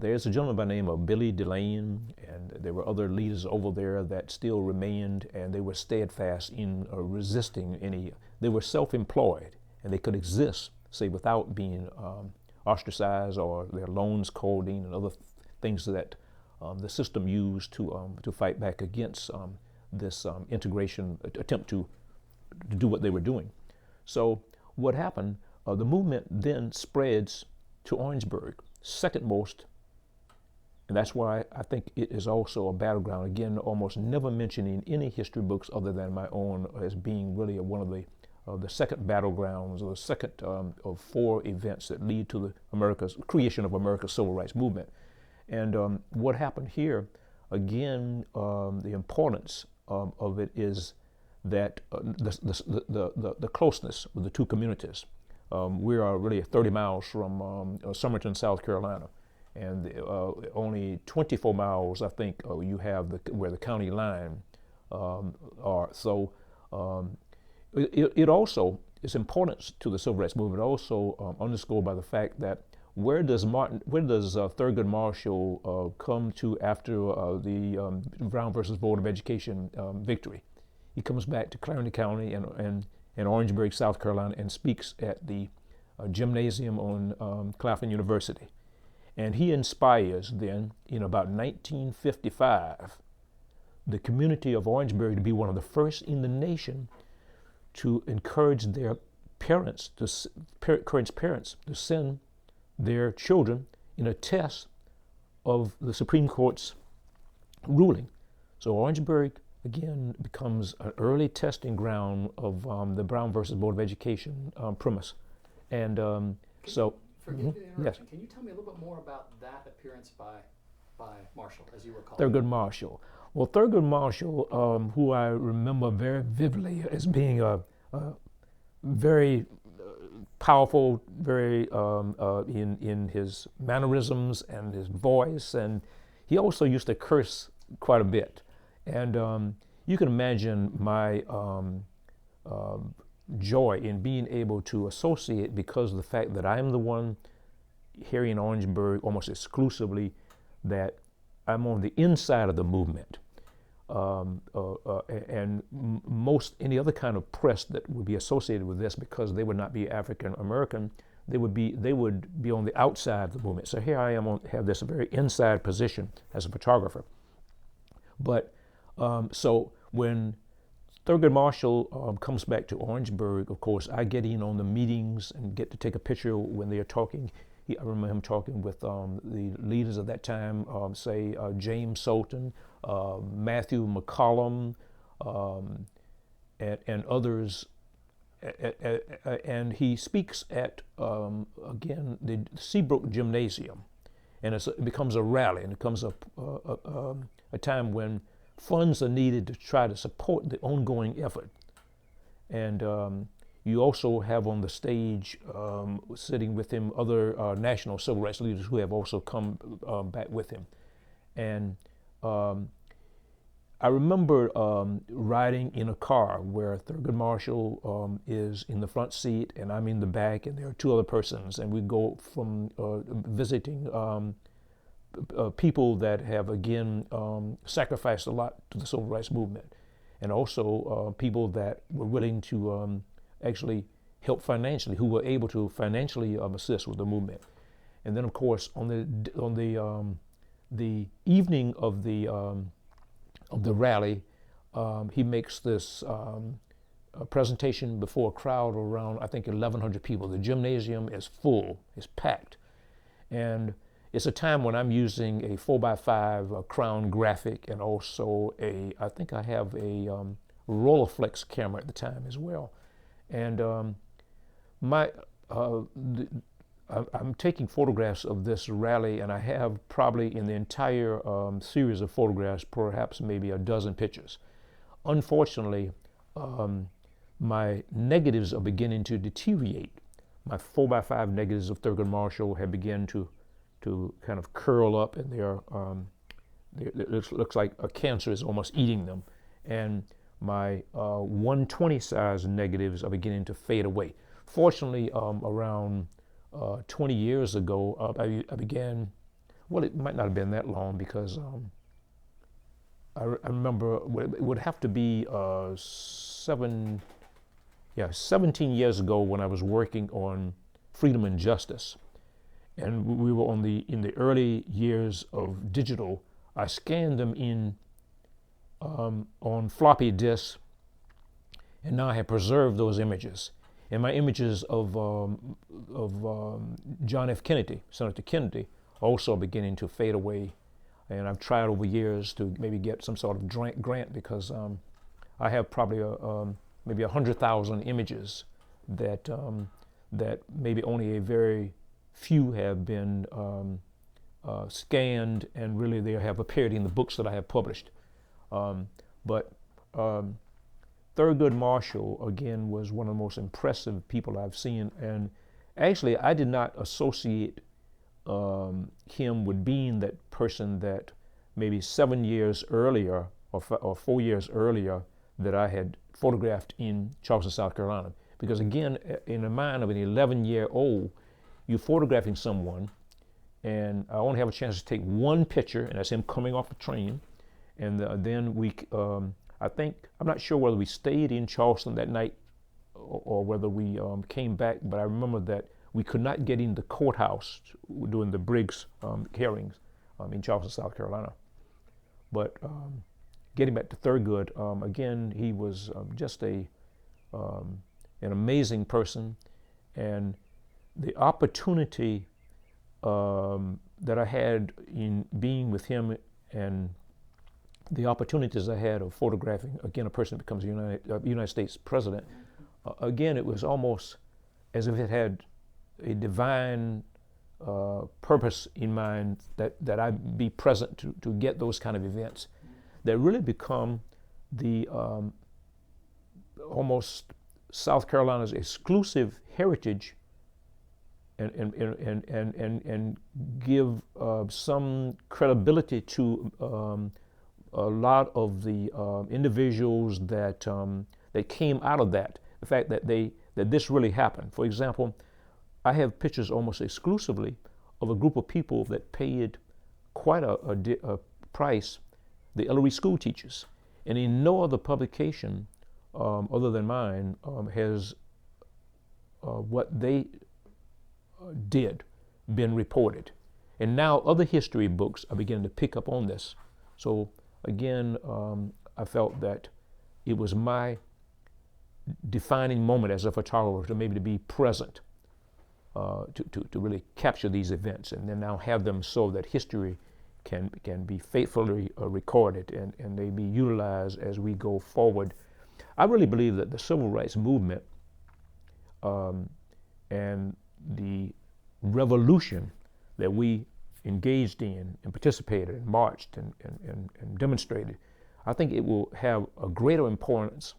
there's a gentleman by the name of Billy DeLane, and there were other leaders over there that still remained, and they were steadfast in resisting any. They were self-employed, and they could exist, say, without being ostracized or their loans called in and other things that the system used to fight back against this integration attempt to do what they were doing. So what happened? The movement then spreads to Orangeburg, second most. And that's why I think it is also a battleground, again, almost never mentioned in any history books other than my own, as being really one of the second battlegrounds, or the second of 4 events that lead to the creation of America's civil rights movement. And what happened here, again, the importance of it is that the closeness with the 2 communities. We are really 30 miles from Summerton, South Carolina. And only 24 miles, I think, you have where the county line are. So it also, its importance to the civil rights movement also underscored by the fact that where does Thurgood Marshall come to after the Brown versus Board of Education victory? He comes back to Clarendon County and Orangeburg, South Carolina, and speaks at the gymnasium on Claflin University. And he inspires then, in about 1955, the community of Orangeburg to be one of the first in the nation to encourage their parents, to send their children in a test of the Supreme Court's ruling. So Orangeburg, again, becomes an early testing ground of the Brown versus Board of Education premise. And so... Forgive me the interruption. Yes. Can you tell me a little bit more about that appearance by Marshall, as you recall? Thurgood Marshall. Well, Thurgood Marshall, who I remember very vividly as being a very powerful, very in his mannerisms and his voice, and he also used to curse quite a bit. And you can imagine my joy in being able to associate, because of the fact that I'm the one here in Orangeburg almost exclusively, that I'm on the inside of the movement. And most any other kind of press that would be associated with this, because they would not be African American, they would be on the outside of the movement. So here I am have this very inside position as a photographer. But so when Thurgood Marshall comes back to Orangeburg, of course, I get in on the meetings and get to take a picture when they're talking. I remember him talking with the leaders of that time, say James Sultan, Matthew McCollum, and others. And he speaks at, again, the Seabrook Gymnasium. And it becomes a rally, and it becomes a time when funds are needed to try to support the ongoing effort. And you also have on the stage, sitting with him, other national civil rights leaders who have also come back with him. And I remember riding in a car where Thurgood Marshall is in the front seat and I'm in the back, and there are two other persons, and we go from visiting people that have again sacrificed a lot to the civil rights movement, and also people that were willing to actually help financially, who were able to financially assist with the movement. And then, of course, on the evening of the rally, he makes this a presentation before a crowd of around, I think, 1,100 people. The gymnasium is full, it's packed. And it's a time when I'm using a 4x5 Crown graphic, and also I think I have a Rolleiflex camera at the time as well. And I'm taking photographs of this rally, and I have probably in the entire series of photographs, perhaps maybe a dozen pictures. Unfortunately, my negatives are beginning to deteriorate. My 4x5 negatives of Thurgood Marshall have begun to kind of curl up, and it looks like a cancer is almost eating them. And my 120 size negatives are beginning to fade away. Fortunately, around 20 years ago, I began, well, it might not have been that long, because I remember it would have to be 17 years ago, when I was working on Freedom and Justice. And we were in the early years of digital. I scanned them in on floppy disks, and now I have preserved those images. And my images of John F. Kennedy, Senator Kennedy, also beginning to fade away. And I've tried over years to maybe get some sort of grant, because I have probably maybe 100,000 images that maybe only a very few have been scanned, and really they have appeared in the books that I have published. But Thurgood Marshall, again, was one of the most impressive people I've seen. And actually, I did not associate him with being that person that maybe 7 years earlier or 4 years earlier that I had photographed in Charleston, South Carolina. Because again, in the mind of an 11-year-old, you're photographing someone, and I only have a chance to take one picture, and that's him coming off the train. And then I'm not sure whether we stayed in Charleston that night or whether we came back, but I remember that we could not get in the courthouse during the Briggs hearings in Charleston, South Carolina. But getting back to Thurgood, again, he was just an amazing person, and the opportunity that I had in being with him, and the opportunities I had of photographing, again, a person that becomes a United States president, again, it was almost as if it had a divine purpose in mind that I be present to get those kind of events that really become the almost South Carolina's exclusive heritage, and give some credibility to a lot of the individuals that came out of that. The fact that this really happened. For example, I have pictures almost exclusively of a group of people that paid quite a price, the Ellery school teachers. And in no other publication other than mine has what they did been reported. And now other history books are beginning to pick up on this. So again, I felt that it was my defining moment as a photographer to maybe to be present, to really capture these events, and then now have them so that history can be faithfully recorded, and they be utilized as we go forward. I really believe that the civil rights movement and the revolution that we engaged in and participated and marched and demonstrated, I think it will have a greater importance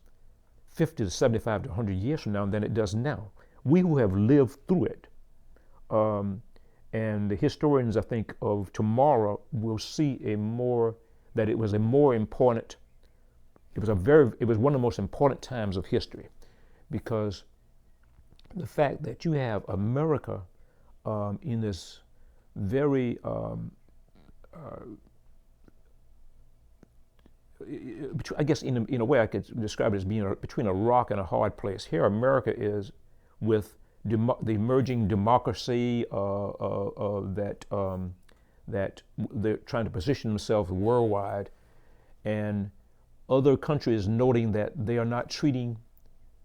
50 to 75 to 100 years from now than it does now. We who have lived through it, and the historians, I think, of tomorrow will see that it was a more important it was one of the most important times of history, because the fact that you have America in this very I guess in a way I could describe it as being between a rock and a hard place. Here America is with the emerging democracy that they're trying to position themselves worldwide, and other countries noting that they are not treating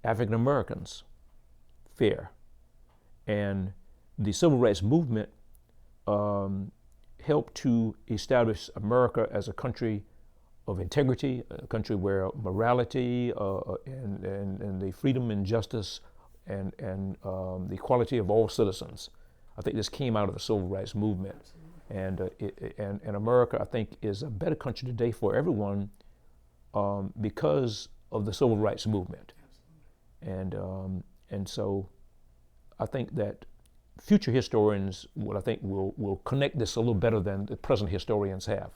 African Americans fair. And the civil rights movement helped to establish America as a country of integrity, a country where morality and the freedom and justice and the equality of all citizens. I think this came out of the civil rights movement. And America, I think, is a better country today for everyone because of the civil rights movement. And so I think that future historians will connect this a little better than the present historians have.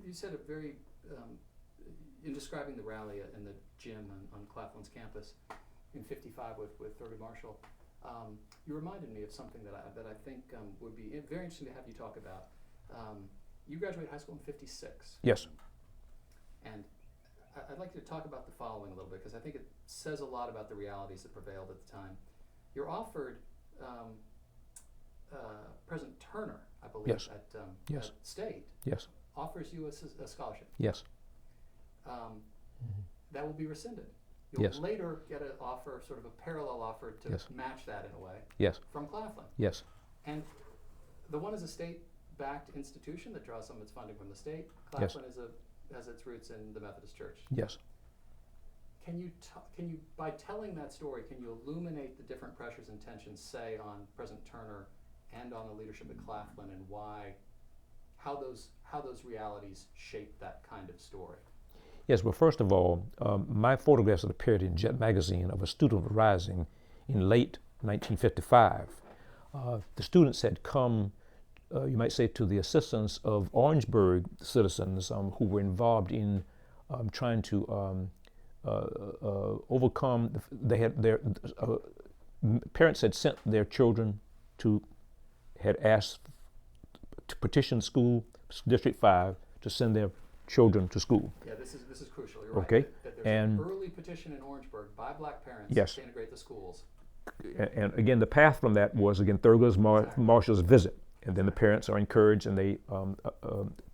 You said it very, in describing the rally in the gym on Claflin's campus in '55 with Thurgood Marshall, you reminded me of something that I think would be very interesting to have you talk about. You graduated high school in '56. Yes. And I'd like you to talk about the following a little bit, because I think it says a lot about the realities that prevailed at the time. You're offered President Turner, I believe, Yes. at State, Yes. offers you a scholarship. Yes. That will be rescinded. You'll Yes. later get an offer, sort of a parallel offer to Yes. match that in a way, Yes. from Claflin. Yes. And the one is a state-backed institution that draws some of its funding from the state. Yes. Claflin has its roots in the Methodist Church. Yes. Can you, by telling that story, can you illuminate the different pressures and tensions, say, on President Turner and on the leadership at Claflin, and how those realities shape that kind of story? Yes, well, first of all, my photographs had appeared in Jet magazine of a student rising in late 1955. The students had come, you might say, to the assistance of Orangeburg citizens who were involved in trying to overcome. They had their parents had sent their children had asked to petition school District 5 to send their children to school. Yeah, this is crucial. You're Okay. right. That there's an early petition in Orangeburg by black parents Yes. to integrate the schools. And again, the path from that was, again, Thurgood Marshall's visit. And then the parents are encouraged and they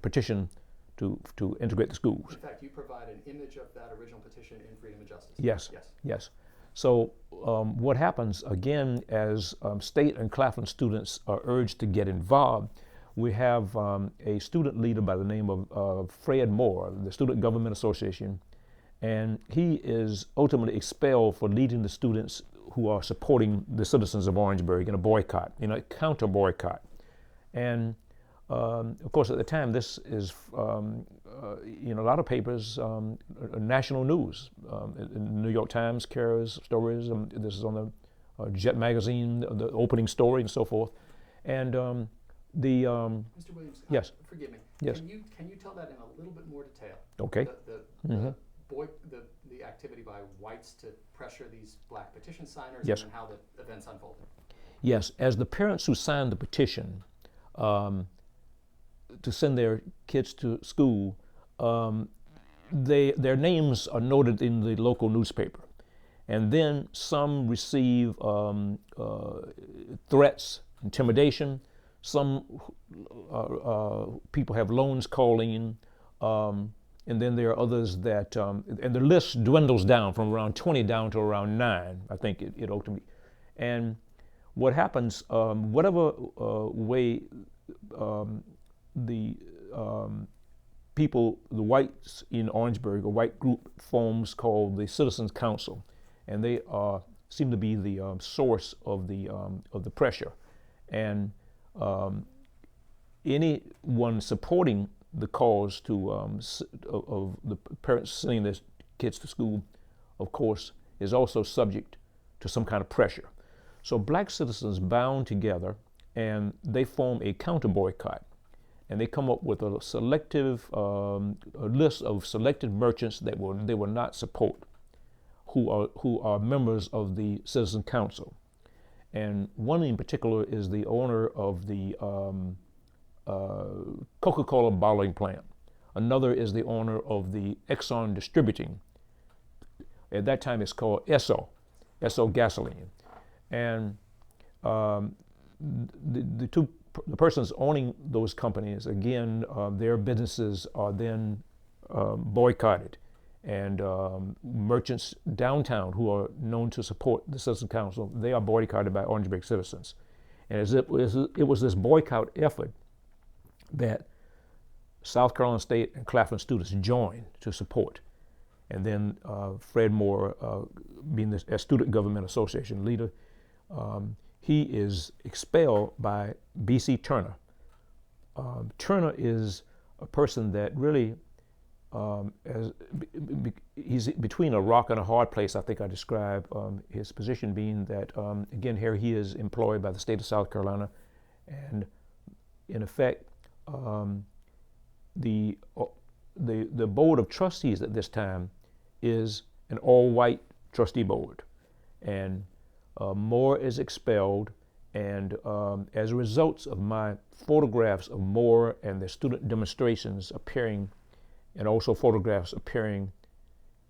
petition to integrate the schools. In fact, you provide an image of that original petition in Freedom and Justice. Yes. Yes. Yes. So what happens, again, as State and Claflin students are urged to get involved, we have a student leader by the name of Fred Moore, the Student Government Association, and he is ultimately expelled for leading the students who are supporting the citizens of Orangeburg in a boycott, in a counter boycott. And of course, at the time, this is in a lot of papers, national news. The New York Times carries stories. This is on the Jet magazine, the opening story, and so forth. And Mr. Williams, yes. Forgive me. Yes. Can you tell that in a little bit more detail? Okay. The activity by whites to pressure these black petition signers, Yes. and how the events unfolded. Yes, as the parents who signed the petition to send their kids to school, their names are noted in the local newspaper. And then some receive threats, intimidation. Some people have loans calling in. And then there are others that, and the list dwindles down from around 20 down to around 9, I think it ultimately. And what happens, whatever way the people, the whites in Orangeburg, a white group forms called the Citizens Council, and they seem to be the source of the pressure. And anyone supporting the cause of the parents sending their kids to school, of course, is also subject to some kind of pressure. So black citizens bound together and they form a counter boycott. and they come up with a selective a list of selected merchants that they will not support, who are members of the Citizen Council. And one in particular is the owner of the Coca-Cola bottling plant. Another is the owner of the Exxon Distributing. At that time, it's called Esso Gasoline. And the persons owning those companies, again, their businesses are then boycotted. And merchants downtown who are known to support the Citizen Council, they are boycotted by Orangeburg citizens. And it was this boycott effort that South Carolina State and Claflin students joined to support. And then Fred Moore, being the Student Government Association leader, he is expelled by B.C. Turner. Turner is a person that really, he's between a rock and a hard place, I think I describe his position being that, again, here he is employed by the state of South Carolina, and in effect, the board of trustees at this time is an all-white trustee board, and Moore is expelled, and as a result of my photographs of Moore and the student demonstrations appearing, and also photographs appearing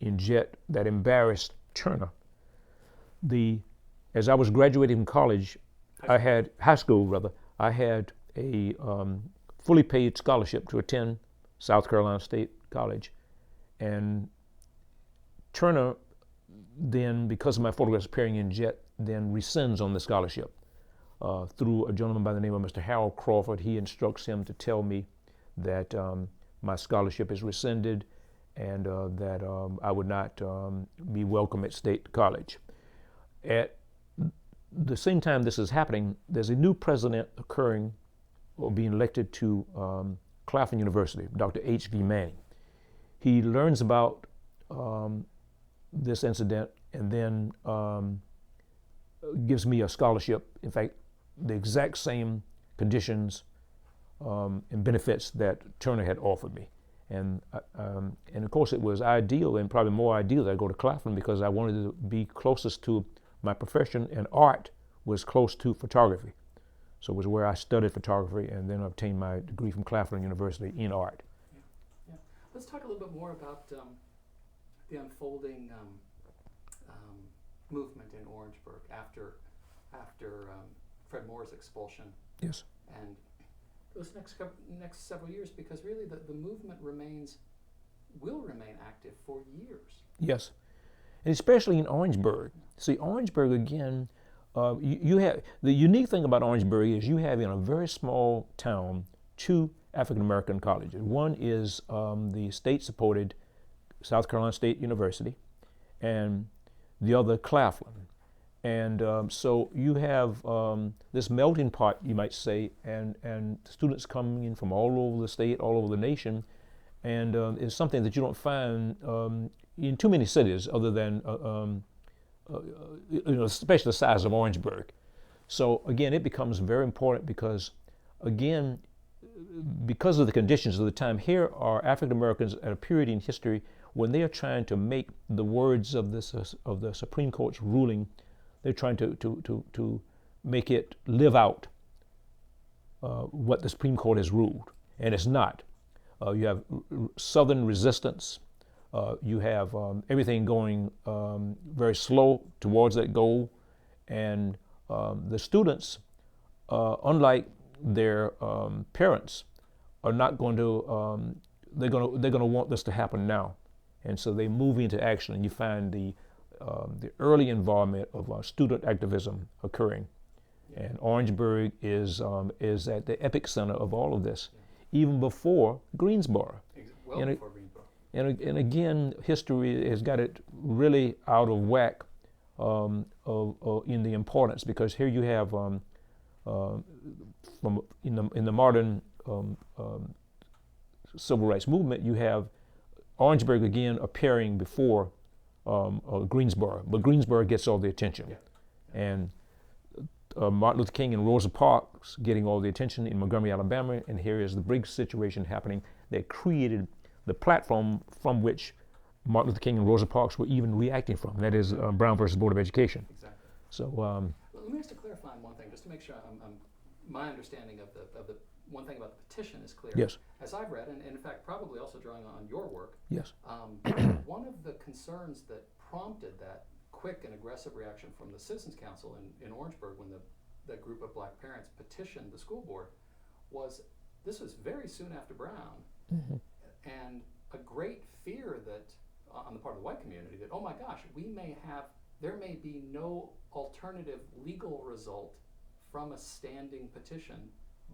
in Jet that embarrassed Turner, as I was graduating from college, high school, I had a fully paid scholarship to attend South Carolina State College, and Turner then, because of my photographs appearing in Jet, then rescinds on the scholarship through a gentleman by the name of Mr. Harold Crawford. He instructs him to tell me that my scholarship is rescinded and that I would not be welcome at State College. At the same time this is happening, there's a new president occurring or being elected to Claflin University, Dr. H.V. Manning. He learns about this incident and then gives me a scholarship. In fact, the exact same conditions and benefits that Turner had offered me. And of course it was ideal, and probably more ideal, that I go to Claflin because I wanted to be closest to my profession, and art was close to photography. So it was where I studied photography and then obtained my degree from Claflin University in art. Yeah. Let's talk a little bit more about the unfolding movement in Orangeburg after Fred Moore's expulsion. Yes. And those next several years, because really the movement will remain active for years. Yes, and especially in Orangeburg. See, Orangeburg again, you have, the unique thing about Orangeburg is you have in a very small town two African American colleges. One is the state-supported South Carolina State University, and the other Claflin. And so you have this melting pot, you might say, and students coming in from all over the state, all over the nation, and it's something that you don't find in too many cities other than, especially the size of Orangeburg. So again, it becomes very important because, again, because of the conditions of the time, here are African Americans at a period in history when they are trying to make the words of the Supreme Court's ruling. They're trying to make it live out what the Supreme Court has ruled, and it's not. You have Southern resistance. You have everything going very slow towards that goal, and the students, unlike their parents, are not going to. They're going to want this to happen now, and so they move into action, and you find the early involvement of student activism occurring. Yeah. And Orangeburg is at the epicenter of all of this, even before Greensboro. Well before Greensboro. And again, history has got it really out of whack in the importance, because here you have in the modern civil rights movement, you have Orangeburg again appearing before Greensboro, but Greensboro gets all the attention. Yeah. And Martin Luther King and Rosa Parks getting all the attention in Montgomery, Alabama, and here is the Briggs situation happening that created the platform from which Martin Luther King and Rosa Parks were even reacting from. That is Brown versus Board of Education. Exactly. So Let me just clarify one thing, just to make sure my understanding of the one thing about the petition is clear. yes, As I've read, and in fact probably also drawing on your work, yes, one of the concerns that prompted that quick and aggressive reaction from the Citizens Council in Orangeburg when that group of black parents petitioned the school board was this was very soon after Brown, and a great fear that on the part of the white community that, oh my gosh, there may be no alternative legal result from a standing petition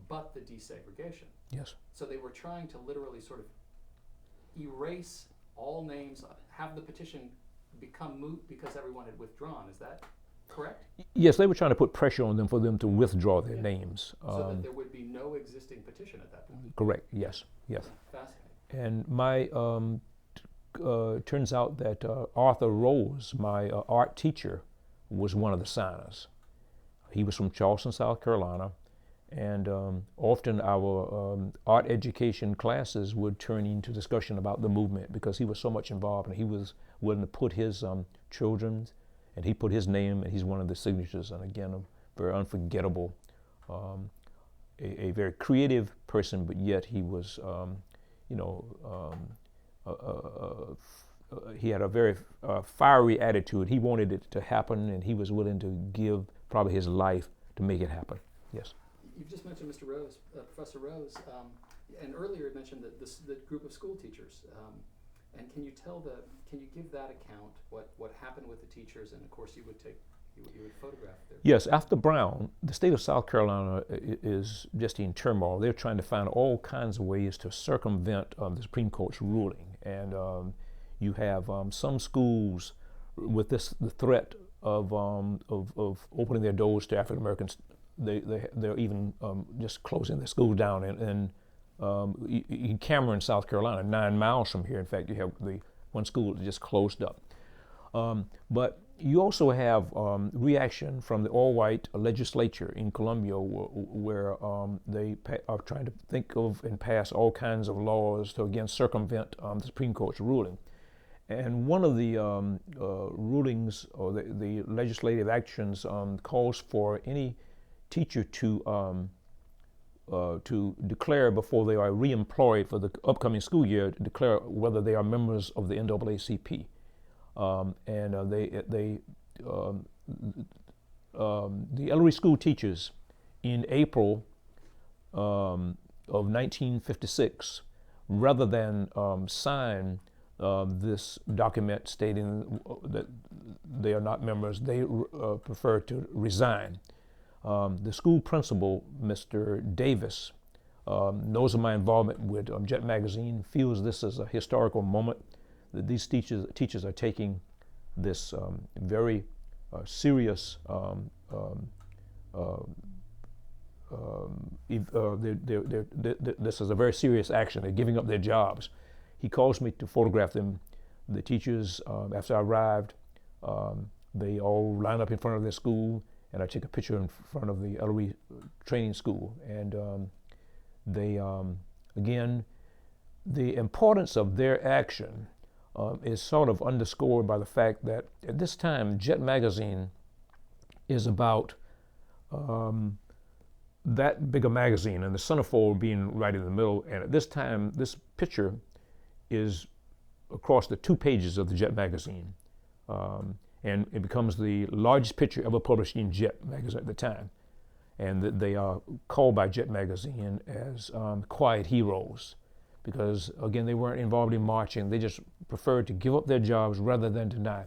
but the desegregation. yes. So they were trying to literally sort of erase all names, have the petition become moot because everyone had withdrawn. Is that correct? Yes, they were trying to put pressure on them for them to withdraw their names. So that there would be no existing petition at that point. Correct, yes, yes. Fascinating. And my, turns out that Arthur Rose, my art teacher, was one of the signers. He was from Charleston, South Carolina, and often our art education classes would turn into discussion about the movement because he was so much involved, and he was willing to put his children, and he put his name, and he's one of the signatures, and again, a very unforgettable, a very creative person, but yet he was, he had a very fiery attitude. He wanted it to happen, and he was willing to give probably his life to make it happen. Yes. You've just mentioned Mr. Rose, Professor Rose, and earlier you mentioned that the group of school teachers. And can you give that account, what happened with the teachers, and of course you would photograph their. Yes, after Brown, the state of South Carolina is just in turmoil. They're trying to find all kinds of ways to circumvent the Supreme Court's ruling. And you have some schools with the threat of opening their doors to African Americans. They're even just closing the school down. And in Cameron, South Carolina, 9 miles from here, in fact, you have the one school that just closed up. But you also have reaction from the all-white legislature in Columbia where they are trying to think of and pass all kinds of laws to again circumvent the Supreme Court's ruling. And one of the rulings or the legislative actions calls for any teacher to declare before they are reemployed for the upcoming school year, to declare whether they are members of the NAACP. The Ellery School teachers in April of 1956, rather than sign this document stating that they are not members, they prefer to resign. The school principal, Mr. Davis, knows of my involvement with Jet Magazine, feels this is a historical moment, that these teachers are taking this very serious, this is a very serious action. They're giving up their jobs. He calls me to photograph them. The teachers, after I arrived, they all line up in front of their school, and I take a picture in front of the Ellery Training School. And they, again, the importance of their action is sort of underscored by the fact that at this time, Jet Magazine is about that big a magazine, and the centerfold being right in the middle. And at this time, this picture is across the 2 pages of the Jet Magazine. And it becomes the largest picture ever published in Jet Magazine at the time. And they are called by Jet Magazine as quiet heroes, because again, they weren't involved in marching. They just preferred to give up their jobs rather than deny.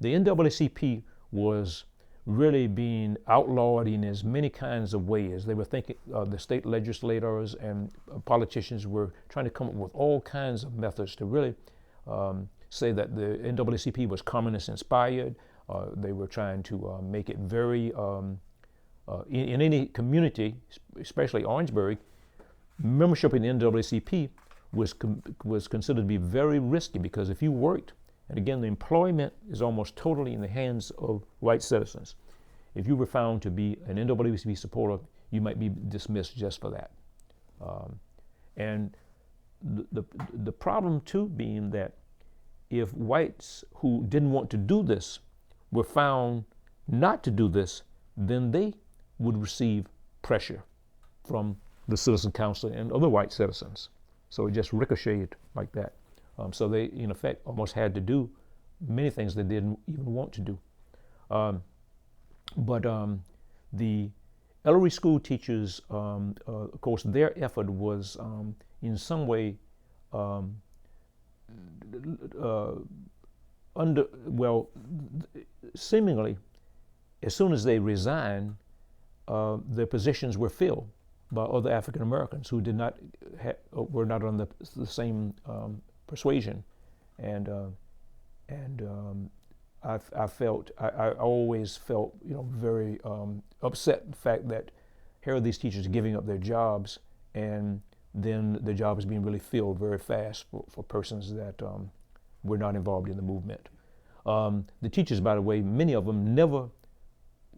The NAACP was really being outlawed in as many kinds of ways. They were thinking, the state legislators and politicians were trying to come up with all kinds of methods to really say that the NAACP was communist inspired. They were trying to make it very, in any community, especially Orangeburg, membership in the NAACP was considered to be very risky, because if you worked, and again, the employment is almost totally in the hands of white citizens. if you were found to be an NAACP supporter, you might be dismissed just for that. And the problem too being that if whites who didn't want to do this were found not to do this, then they would receive pressure from the Citizen Council and other white citizens. So it just ricocheted like that. So they, in effect, almost had to do many things they didn't even want to do. But the Ellery school teachers, of course, their effort was in some way seemingly, as soon as they resigned, their positions were filled by other African Americans who did not were not on the same persuasion, and I always felt very upset the fact that here are these teachers giving up their jobs, and then the job is being really filled very fast for persons that were not involved in the movement. The teachers, by the way, many of them never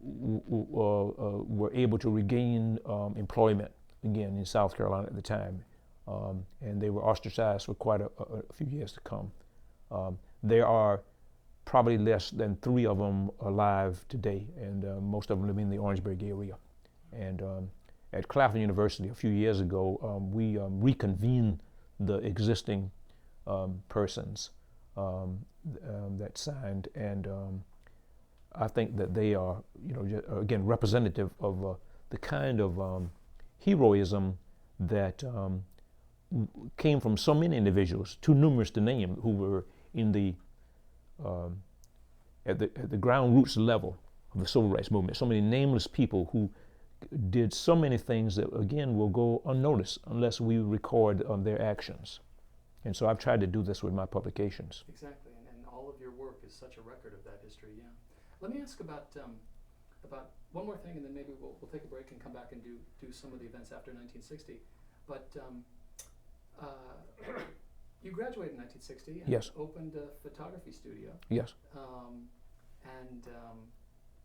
were able to regain employment again in South Carolina at the time, and they were ostracized for quite a few years to come. There are probably less than 3 of them alive today, and most of them live in the Orangeburg area. And at Claflin University a few years ago, we reconvened the existing persons that signed, and I think that they are, again, representative of the kind of heroism that came from so many individuals, too numerous to name, who were in the at the ground roots level of the civil rights movement. So many nameless people who did so many things that, again, will go unnoticed unless we record their actions. And so I've tried to do this with my publications. Exactly, and all of your work is such a record of that history. Yeah. Let me ask about one more thing, and then maybe we'll take a break and come back and do some of the events after 1960. But you graduated in 1960 and Yes. opened a photography studio. Yes. And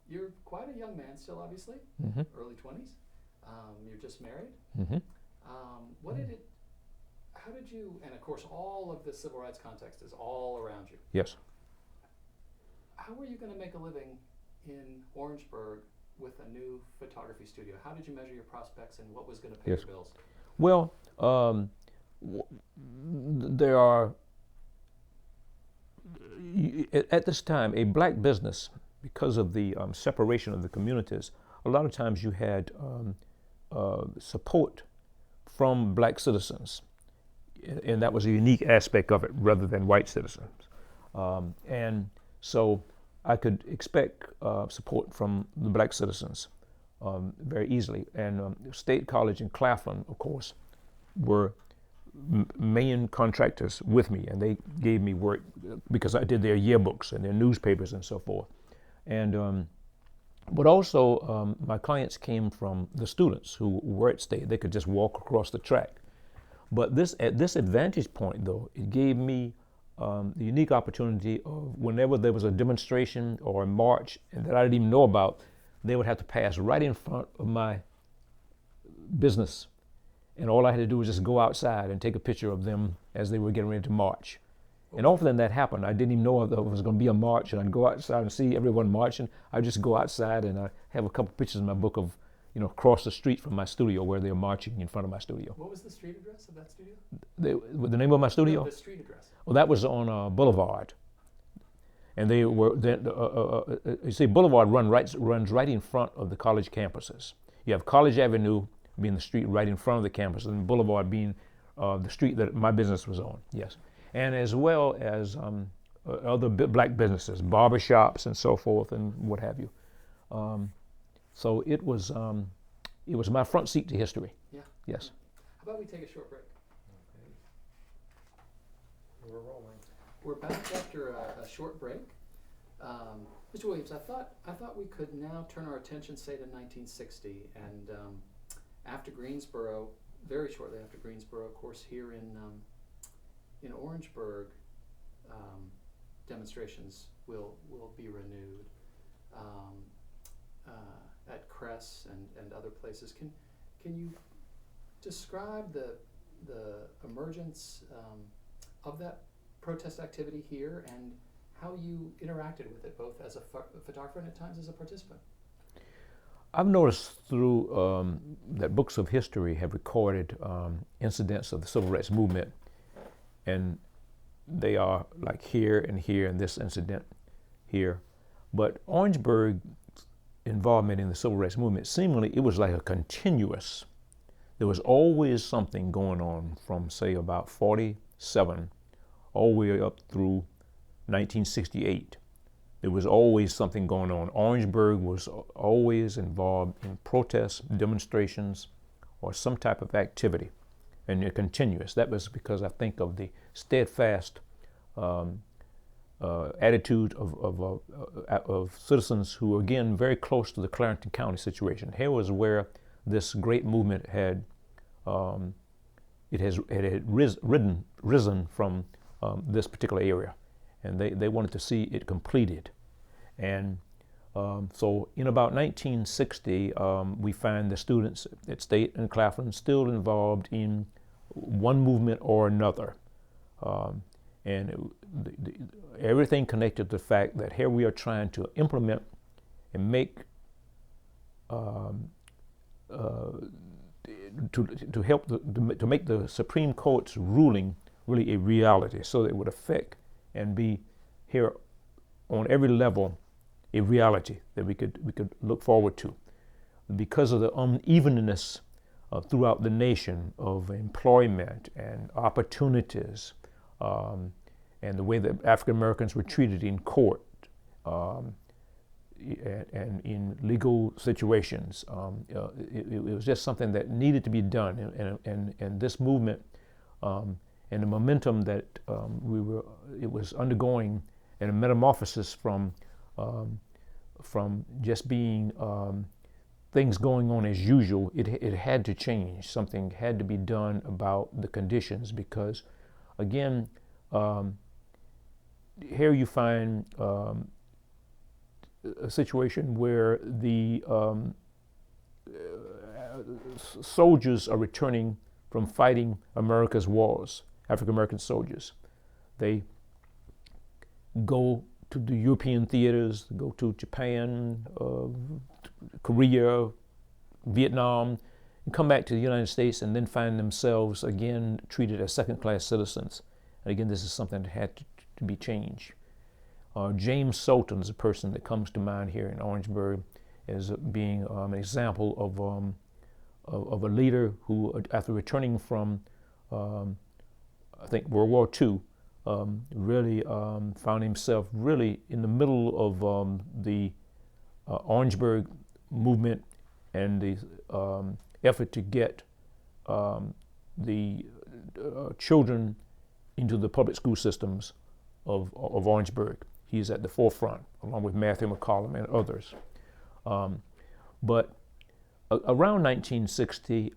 you're quite a young man still, obviously, Mm-hmm. early 20s. You're just married. Mm-hmm. How did you, and of course all of the civil rights context is all around you. Yes. How were you going to make a living in Orangeburg with a new photography studio? How did you measure your prospects, and what was going to pay Yes. your bills? Well, there are, at this time, a black business, because of the separation of the communities, a lot of times you had support from black citizens, and that was a unique aspect of it rather than white citizens. And so I could expect support from the black citizens very easily. And State College and Claflin, of course, were main contractors with me, and they gave me work because I did their yearbooks and their newspapers and so forth. And but also my clients came from the students who were at State. They could just walk across the track. But at this advantage point, though, it gave me the unique opportunity of whenever there was a demonstration or a march and that I didn't even know about, they would have to pass right in front of my business. And all I had to do was just go outside and take a picture of them as they were getting ready to march. And often that happened. I didn't even know if there was going to be a march, and I'd go outside and see everyone marching. I'd just go outside, and I have a couple pictures in my book of, across the street from my studio where they're marching in front of my studio. What was the street address of that studio? The name of my studio? No, the street address. Well, that was on Boulevard. And they were, you see, Boulevard runs right in front of the college campuses. You have College Avenue being the street right in front of the campus, and Boulevard being the street that my business was on, yes. And as well as other black businesses, barbershops and so forth and what have you. So it was my front seat to history. Yeah. Yes. How about we take a short break? Okay. We're rolling. We're back after a short break. Mr. Williams, I thought we could now turn our attention, say, to 1960, and after Greensboro, very shortly after Greensboro, of course, here in Orangeburg, demonstrations will be renewed. at Cress and other places. Can you describe the emergence of that protest activity here and how you interacted with it, both as a photographer and at times as a participant? I've noticed through that books of history have recorded incidents of the civil rights movement, and they are like here and this incident here. But Orangeburg's involvement in the civil rights movement, seemingly it was like a continuous. There was always something going on from, say, about 47 all the way up through 1968. There was always something going on. Orangeburg was always involved in protests, demonstrations, or some type of activity, and they're continuous. That was because I think of the steadfast attitude of citizens who were, again, very close to the Clarendon County situation. Here was where this great movement had risen from this particular area, and they wanted to see it completed. And so in about 1960, we find the students at State and Claflin still involved in one movement or another. Everything connected to the fact that here we are trying to implement and make to help to make the Supreme Court's ruling really a reality, so that it would affect and be here on every level a reality that we could look forward to. Because of the unevenness throughout the nation of employment and opportunities, and the way that African Americans were treated in court and in legal situations, it was just something that needed to be done. And this movement and the momentum that it was undergoing, and a metamorphosis from just being things going on as usual, it had to change. Something had to be done about the conditions, because again, here you find a situation where the soldiers are returning from fighting America's wars, African American soldiers. They go to the European theaters, go to Japan, Korea, Vietnam, and come back to the United States, and then find themselves again treated as second-class citizens. And again, this is something that had to be changed. James Sultan is a person that comes to mind here in Orangeburg as being an example of a leader who, after returning from, I think, World War II, really found himself really in the middle of the Orangeburg movement and the effort to get the children into the public school systems of Orangeburg. He's at the forefront, along with Matthew McCollum and others. But around 1960,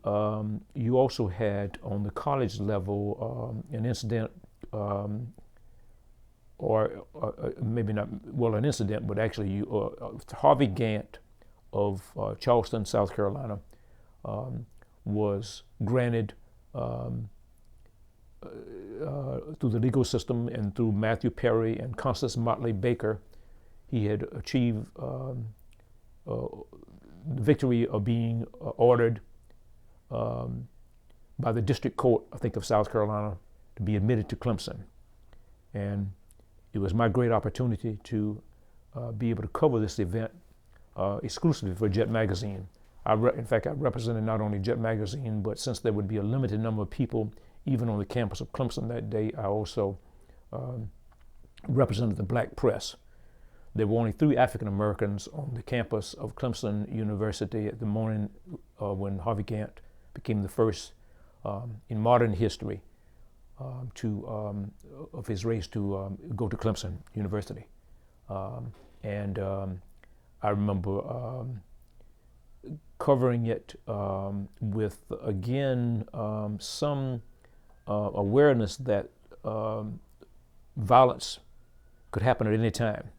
you also had on the college level an incident, or maybe not, well, an incident, but actually Harvey Gantt of Charleston, South Carolina, was granted through the legal system and through Matthew Perry and Constance Motley Baker. He had achieved the victory of being ordered by the district court, I think, of South Carolina, to be admitted to Clemson. And it was my great opportunity to be able to cover this event exclusively for Jet Magazine. In fact, I represented not only Jet Magazine, but since there would be a limited number of people even on the campus of Clemson that day, I also represented the black press. There were only 3 African Americans on the campus of Clemson University at the morning when Harvey Gantt became the first in modern history of his race to go to Clemson University. And I remember covering it with, again, some awareness that violence could happen at any time.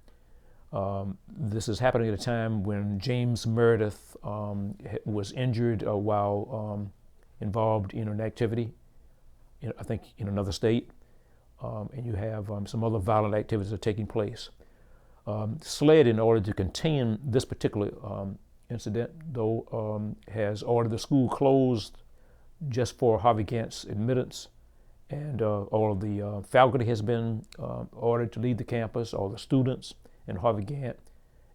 This is happening at a time when James Meredith was injured while involved in an activity, I think in another state, and you have some other violent activities that are taking place. SLED, in order to contain this particular incident, though, has ordered the school closed just for Harvey Gantt's admittance, and all of the faculty has been ordered to leave the campus, all the students and Harvey Gantt,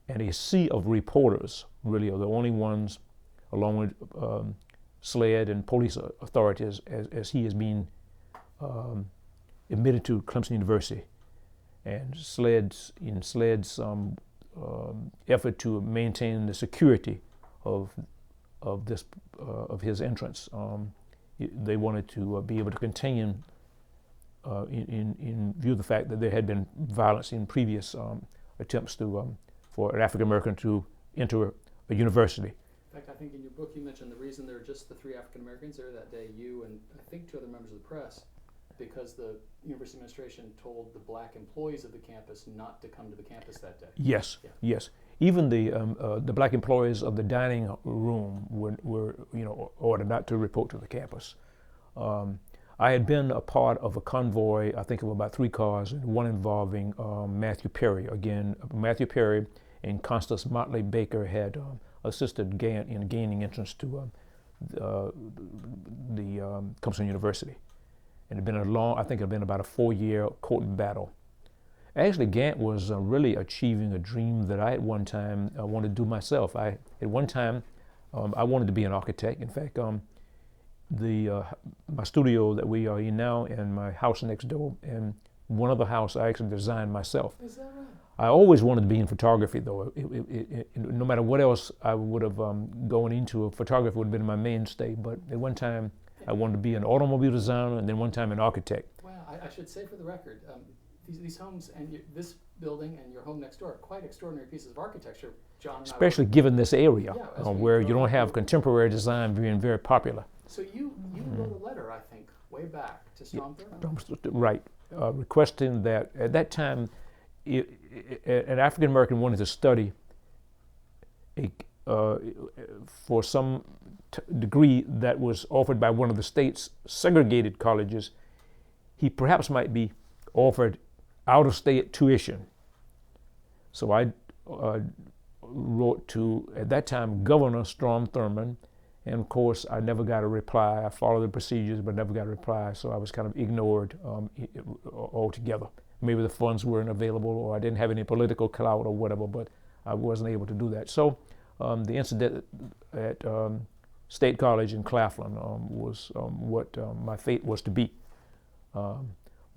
and a sea of reporters really are the only ones, along with SLED and police authorities, as he is being admitted to Clemson University. And SLED's effort to maintain the security of his entrance, they wanted to be able to contain, in view of the fact that there had been violence in previous attempts for an African American to enter a university. In fact, I think in your book you mentioned the reason there were just the 3 African Americans there that day, you and I think 2 other members of the press, because the university administration told the black employees of the campus not to come to the campus that day. Yes, Yeah. yes. Even the black employees of the dining room were ordered not to report to the campus. I had been a part of a convoy, I think of about 3 cars, one involving Matthew Perry. Again, Matthew Perry and Constance Motley Baker had assisted Gantt in gaining entrance to the Clemson University. And it had been I think it had been about a 4-year court battle. Actually, Gantt was really achieving a dream that I at one time wanted to do myself. At one time, I wanted to be an architect. In fact, my studio that we are in now and my house next door, and one other house I actually designed myself. Is that right? I always wanted to be in photography, though. No matter what else I would have gone into, photography would have been my mainstay. But at one time, I wanted to be an automobile designer, and then one time an architect. Wow, I should say for the record, these homes and this building and your home next door are quite extraordinary pieces of architecture, John. Especially given this area, Yeah, where you don't have contemporary design being very popular. So you wrote a letter, I think, way back to Strom Thurmond. Right, requesting that at that time, an African American wanted to study for some degree that was offered by one of the state's segregated colleges. He perhaps might be offered out-of-state tuition. So I wrote to, at that time, Governor Strom Thurmond, and of course I never got a reply. I followed the procedures but never got a reply, so I was kind of ignored altogether. Maybe the funds weren't available, or I didn't have any political clout or whatever, but I wasn't able to do that. So the incident at State College in Claflin was what my fate was to be.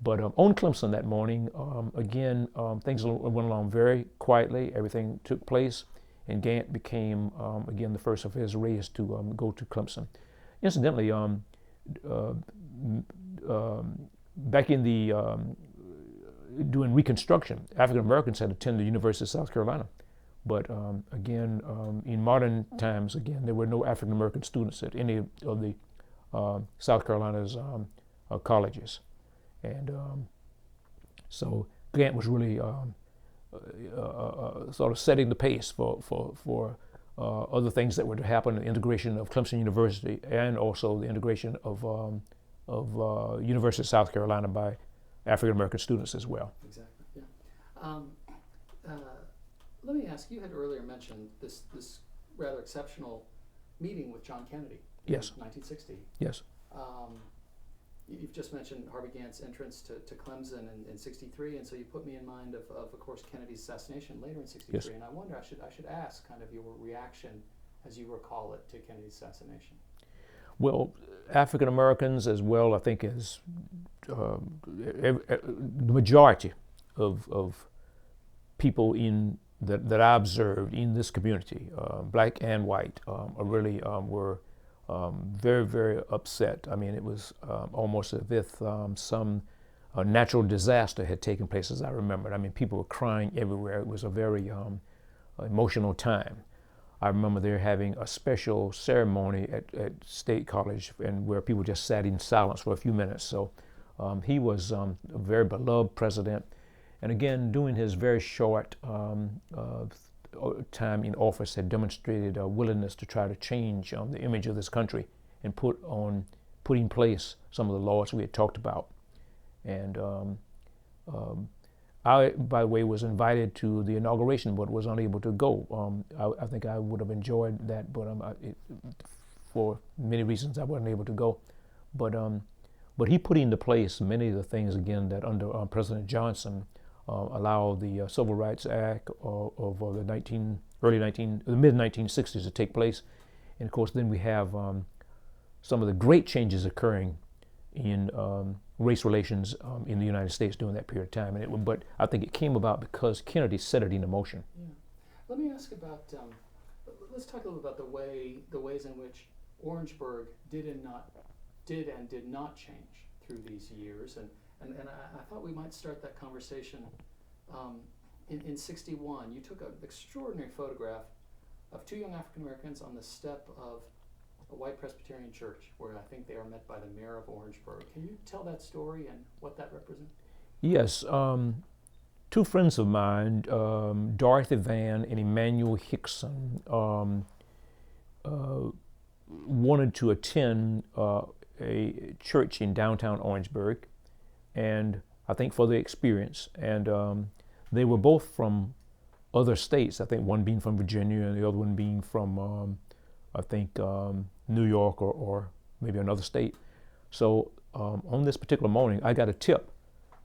But on Clemson that morning, again, things went along very quietly. Everything took place, and Gantt became, again, the first of his race to go to Clemson. Incidentally, back in the doing Reconstruction, African Americans had attended the University of South Carolina. But again, in modern times, again, there were no African American students at any of the South Carolina's colleges. And so Gantt was really sort of setting the pace for other things that were to happen, the integration of Clemson University and also the integration of University of South Carolina by African American students as well. Exactly, yeah. Let me ask, you had earlier mentioned this rather exceptional meeting with John Kennedy in Yes. 1960. Yes. You've just mentioned Harvey Gantt's entrance to Clemson in 63, and so you put me in mind of course, Kennedy's assassination later in 63. Yes. And I wonder, I should ask kind of your reaction, as you recall it, to Kennedy's assassination. Well, African Americans, as well, I think, as the majority of people that I observed in this community, black and white, really were very, very upset. I mean, it was almost as if some natural disaster had taken place, as I remembered. I mean, people were crying everywhere. It was a very emotional time. I remember there having a special ceremony at State College, and where people just sat in silence for a few minutes. So he was a very beloved president. And again, during his very short time in office, had demonstrated a willingness to try to change the image of this country and put in place some of the laws we had talked about. And I, by the way, was invited to the inauguration, but was unable to go. I think I would have enjoyed that, but for many reasons I wasn't able to go. But he put into place many of the things, again, that under President Johnson allowed the Civil Rights Act of the mid-1960s to take place. And of course, then we have some of the great changes occurring in race relations in the United States during that period of time. But I think it came about because Kennedy set it into motion. Yeah. Let me ask about, let's talk a little about the ways in which Orangeburg did and did not change through these years. And I thought we might start that conversation in 61. You took an extraordinary photograph of two young African Americans on the step of a white Presbyterian church, where I think they are met by the mayor of Orangeburg. Can you tell that story and what that represents? Yes. Two friends of mine, Dorothy Van and Emmanuel Hickson, wanted to attend a church in downtown Orangeburg, and I think for the experience. And they were both from other states, I think one being from Virginia and the other one being from, I think, New York or maybe another state. So on this particular morning, I got a tip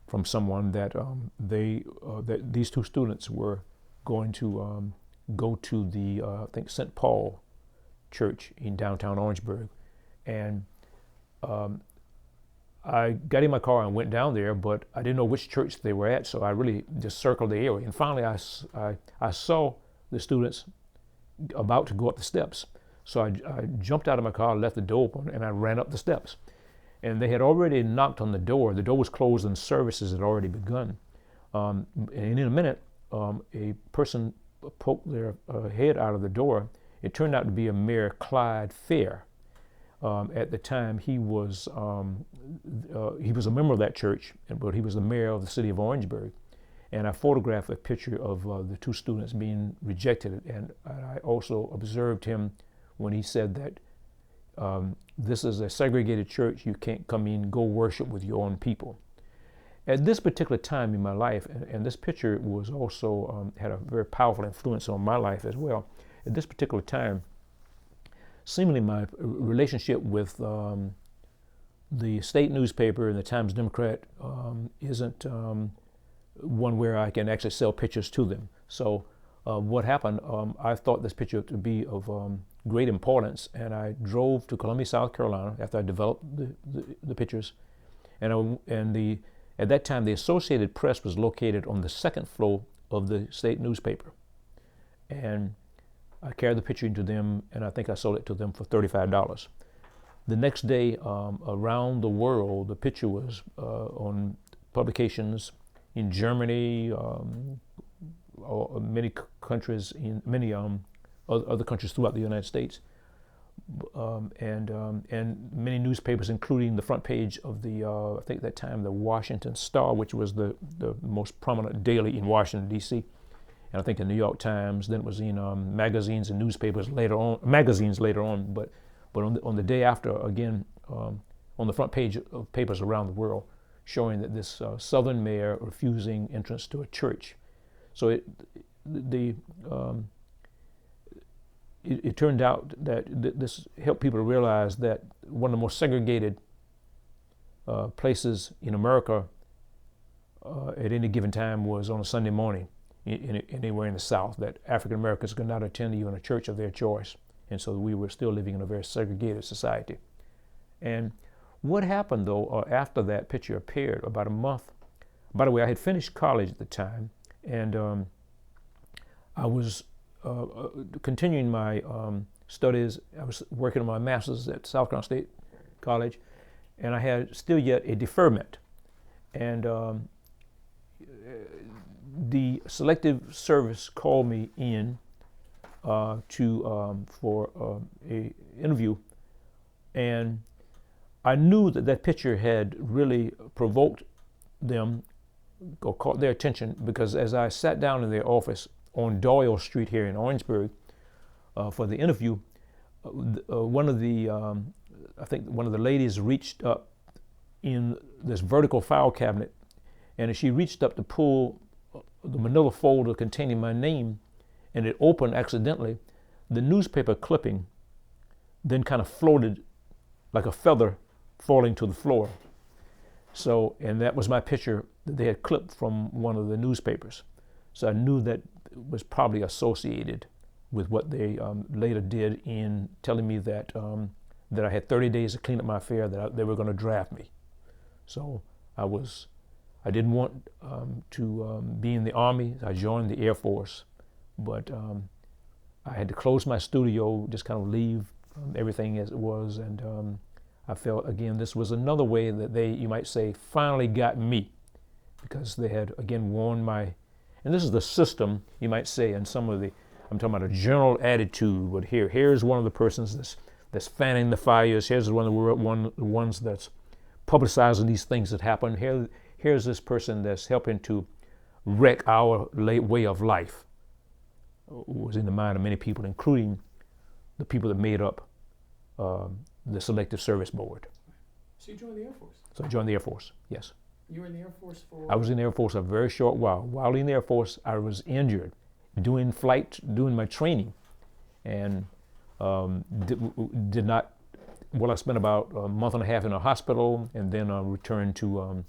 from someone that that these two students were going to go to the I think St. Paul Church in downtown Orangeburg, and I got in my car and went down there, but I didn't know which church they were at, so I really just circled the area. And finally, I saw the students about to go up the steps. So I jumped out of my car, left the door open, and I ran up the steps. And they had already knocked on the door. The door was closed and services had already begun. And in a minute, a person poked their head out of the door. It turned out to be a Mayor Clyde Fair. At the time, he was a member of that church, but he was the mayor of the city of Orangeburg. And I photographed a picture of the two students being rejected. And I also observed him when he said that this is a segregated church, you can't come in, go worship with your own people. At this particular time in my life, and this picture was also had a very powerful influence on my life as well. At this particular time, seemingly my relationship with the state newspaper and the Times Democrat isn't one where I can actually sell pictures to them. So what happened, I thought this picture to be of great importance, and I drove to Columbia, South Carolina after I developed the pictures. At that time, the Associated Press was located on the second floor of the state newspaper. And I carried the picture into them, and I think I sold it to them for $35. The next day, around the world, the picture was on publications in Germany, many countries, in many other countries throughout the United States, and many newspapers, including the front page of the I think at that time the Washington Star, which was the most prominent daily in Washington D.C., and I think the New York Times. Then it was in magazines and newspapers later on. But on the day after, again, on the front page of papers around the world, showing that this Southern mayor refusing entrance to a church. So it turned out that this helped people to realize that one of the most segregated places in America at any given time was on a Sunday morning anywhere in the South, that African Americans could not attend even a church of their choice. And so we were still living in a very segregated society. And what happened, though, after that picture appeared, about a month, by the way, I had finished college at the time, and I was continuing my studies. I was working on my master's at South Carolina State College, and I had still yet a deferment. And the Selective Service called me in for a interview, and I knew that picture had really provoked them or caught their attention because as I sat down in their office on Doyle Street here in Orangeburg for the interview, I think one of the ladies reached up in this vertical file cabinet, and as she reached up to pull the manila folder containing my name, and it opened accidentally, the newspaper clipping then kind of floated like a feather falling to the floor. So, and that was my picture that they had clipped from one of the newspapers. So I knew that it was probably associated with what they later did in telling me that that I had 30 days to clean up my affair, that they were going to draft me. So I didn't want to be in the Army. I joined the Air Force, but I had to close my studio, just kind of leave everything as it was, and I felt, again, this was another way that they, you might say, finally got me, because they had, again, worn my, and this is the system, you might say, and some of the, I'm talking about a general attitude, but here's one of the persons that's fanning the fires, here's one of the ones that's publicizing these things that happen, here's this person that's helping to wreck our way of life, was in the mind of many people, including the people that made up the Selective Service Board. So you joined the Air Force? So I joined the Air Force, yes. You were in the Air Force for? I was in the Air Force a very short while. While in the Air Force, I was injured doing my training, and did not, well, I spent about a month and a half in a hospital, and then returned to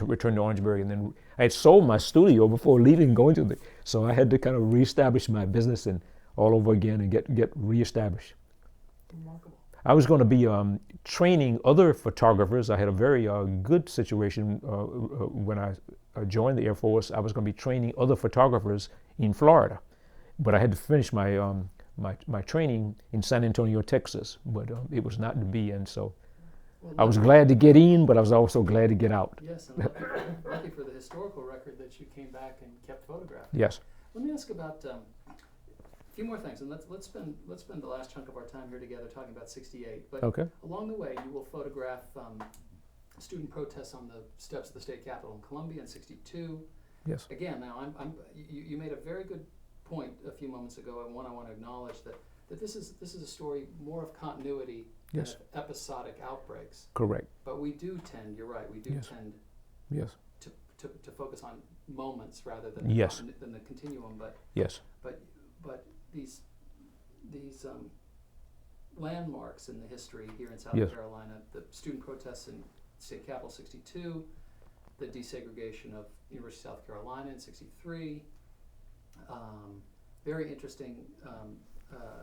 return to Orangeburg, and then I had sold my studio before leaving and going to the, so I had to kind of reestablish my business and all over again and get reestablished. Remarkable. I was going to be training other photographers. I had a very good situation when I joined the Air Force. I was going to be training other photographers in Florida, but I had to finish my my training in San Antonio, Texas. But it was not to be, and so Well, I was glad to get in, but I was also glad to get out. Yes, and lucky for the historical record that you came back and kept photographing. Yes. Let me ask about a few more things, and let's spend the last chunk of our time here together talking about '68. But Okay. along the way, you will photograph student protests on the steps of the state capitol in Columbia in '62. Yes. Again, now you made a very good point a few moments ago, and one I want to acknowledge that this is a story more of continuity than Yes. of episodic outbreaks. Correct. But we do tend, you're right, we do Yes. tend Yes. to focus on moments rather than Yes. than the continuum. But Yes. these landmarks in the history here in South Yes. Carolina, the student protests in state capitol '62, the desegregation of University of South Carolina in '63, very interesting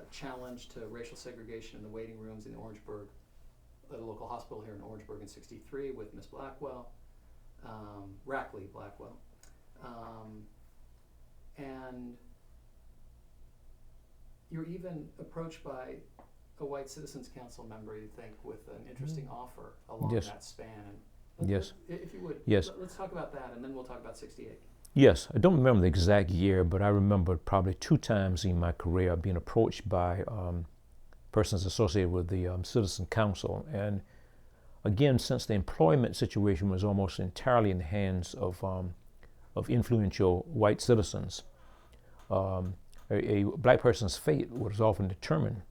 challenge to racial segregation in the waiting rooms in Orangeburg, at a local hospital here in Orangeburg in '63 with Miss Blackwell, Rackley Blackwell, and you're even approached by a white citizens council member, you think, with an interesting offer along Yes. that span. Yes. If you would, Yes. let's talk about that, and then we'll talk about '68. Yes, I don't remember the exact year, but I remember probably 2 times in my career being approached by persons associated with the Citizen Council. And again, since the employment situation was almost entirely in the hands of influential white citizens, a black person's fate was often determined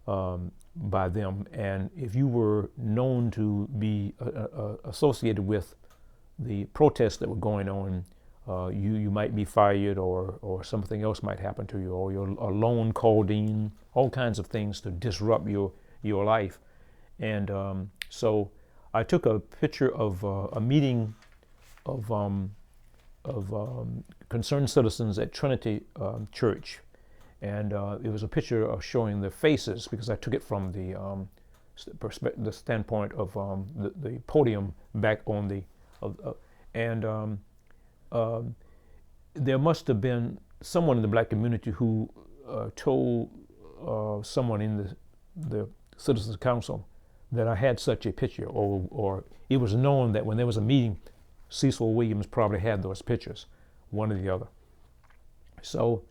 by them. And if you were known to be associated with the protests that were going on, you might be fired, or something else might happen to you, or you're a loan called in, all kinds of things to disrupt your life. And so I took a picture of a meeting of concerned citizens at Trinity Church, and it was a picture of showing their faces, because I took it from the standpoint of the podium back on the there must have been someone in the black community who told someone in the Citizens Council that I had such a picture, or it was known that when there was a meeting, Cecil Williams probably had those pictures, one or the other. So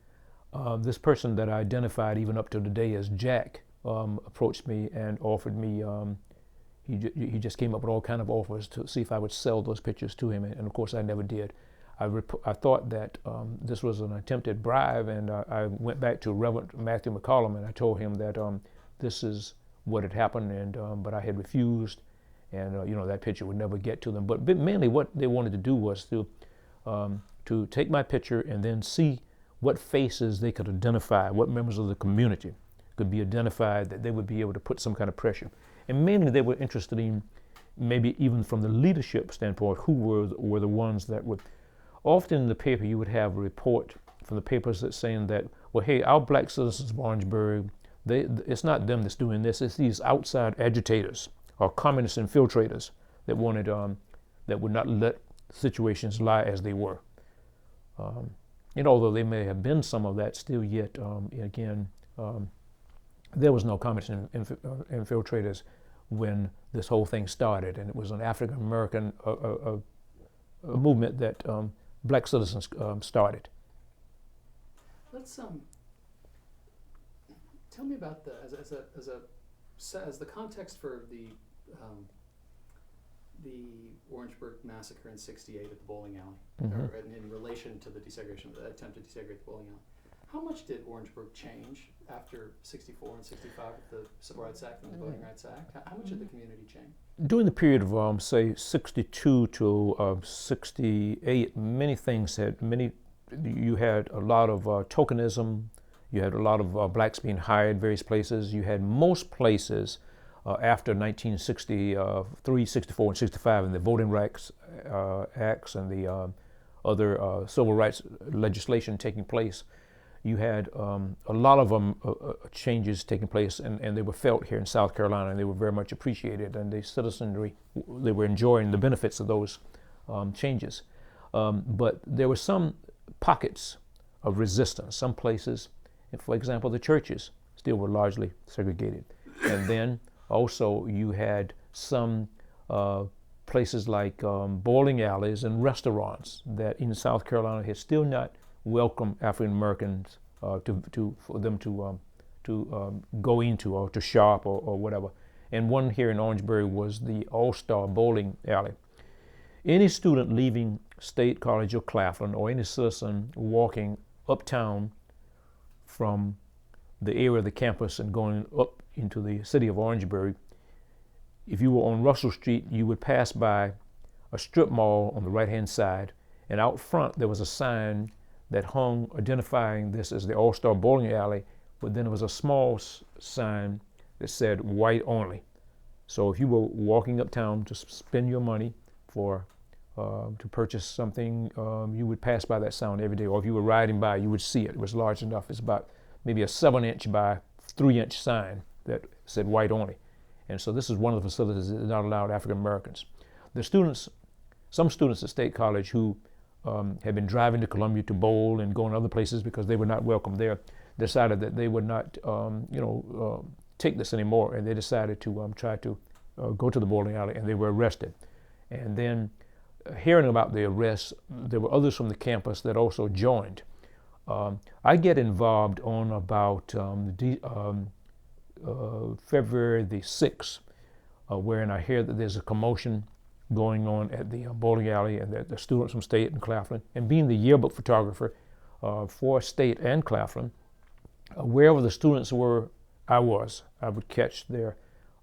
this person that I identified even up to today as Jack approached me and offered me, he just came up with all kind of offers to see if I would sell those pictures to him, and of course I never did. I thought that this was an attempted bribe, and I went back to Reverend Matthew McCollum, and I told him that this is what had happened, and but I had refused, and that picture would never get to them. But mainly what they wanted to do was to take my picture and then see what faces they could identify, what members of the community could be identified, that they would be able to put some kind of pressure. And mainly they were interested in, maybe even from the leadership standpoint, who were the ones that would. Often in the paper you would have a report from the papers that saying that, well, hey, our black citizens of Orangeburg, it's not them that's doing this, it's these outside agitators or communist infiltrators that wanted, that would not let situations lie as they were. Although there may have been some of that, still yet, again, there was no communist infiltrators when this whole thing started, and it was an African American a movement that black citizens started. Let's tell me about as the context for the Orangeburg Massacre in '68 at the bowling alley, or in relation to the desegregation, the attempted desegregate the bowling alley. How much did Orangeburg change after '64 and '65 with the Civil Rights Act and the Voting Rights Act? How much did the community change? During the period of, say, '62 to '68, many things you had a lot of tokenism, you had a lot of blacks being hired various places, you had most places after 1963, 64, and 65 and the Voting Rights Acts and the other civil rights legislation taking place, you had a lot of them changes taking place, and they were felt here in South Carolina, and they were very much appreciated, and the citizenry, they were enjoying the benefits of those changes. But there were some pockets of resistance. Some places, for example, the churches still were largely segregated. And then also you had some places like bowling alleys and restaurants that in South Carolina had still not welcomed African Americans for them to go into or to shop or whatever. And one here in Orangeburg was the All-Star Bowling Alley. Any student leaving State College or Claflin, or any citizen walking uptown from the area of the campus and going up into the city of Orangeburg, if you were on Russell Street, you would pass by a strip mall on the right-hand side, and out front there was a sign that hung identifying this as the All-Star Bowling Alley, but then there was a small sign that said white only. So if you were walking uptown to spend your money for to purchase something, you would pass by that sign every day, or if you were riding by, you would see it. It was large enough. It's about maybe a 7-inch by 3-inch sign that said white only. And so this is one of the facilities that did not allow African Americans. The students, some students at State College who had been driving to Columbia to bowl and going other places because they were not welcome there, decided that they would not, take this anymore, and they decided to try to go to the bowling alley, and they were arrested. And then, hearing about the arrest, there were others from the campus that also joined. I get involved on about February the 6th, wherein I hear that there's a commotion going on at the bowling alley, and that the students from State and Claflin, and being the yearbook photographer for State and Claflin, wherever the students were, I would catch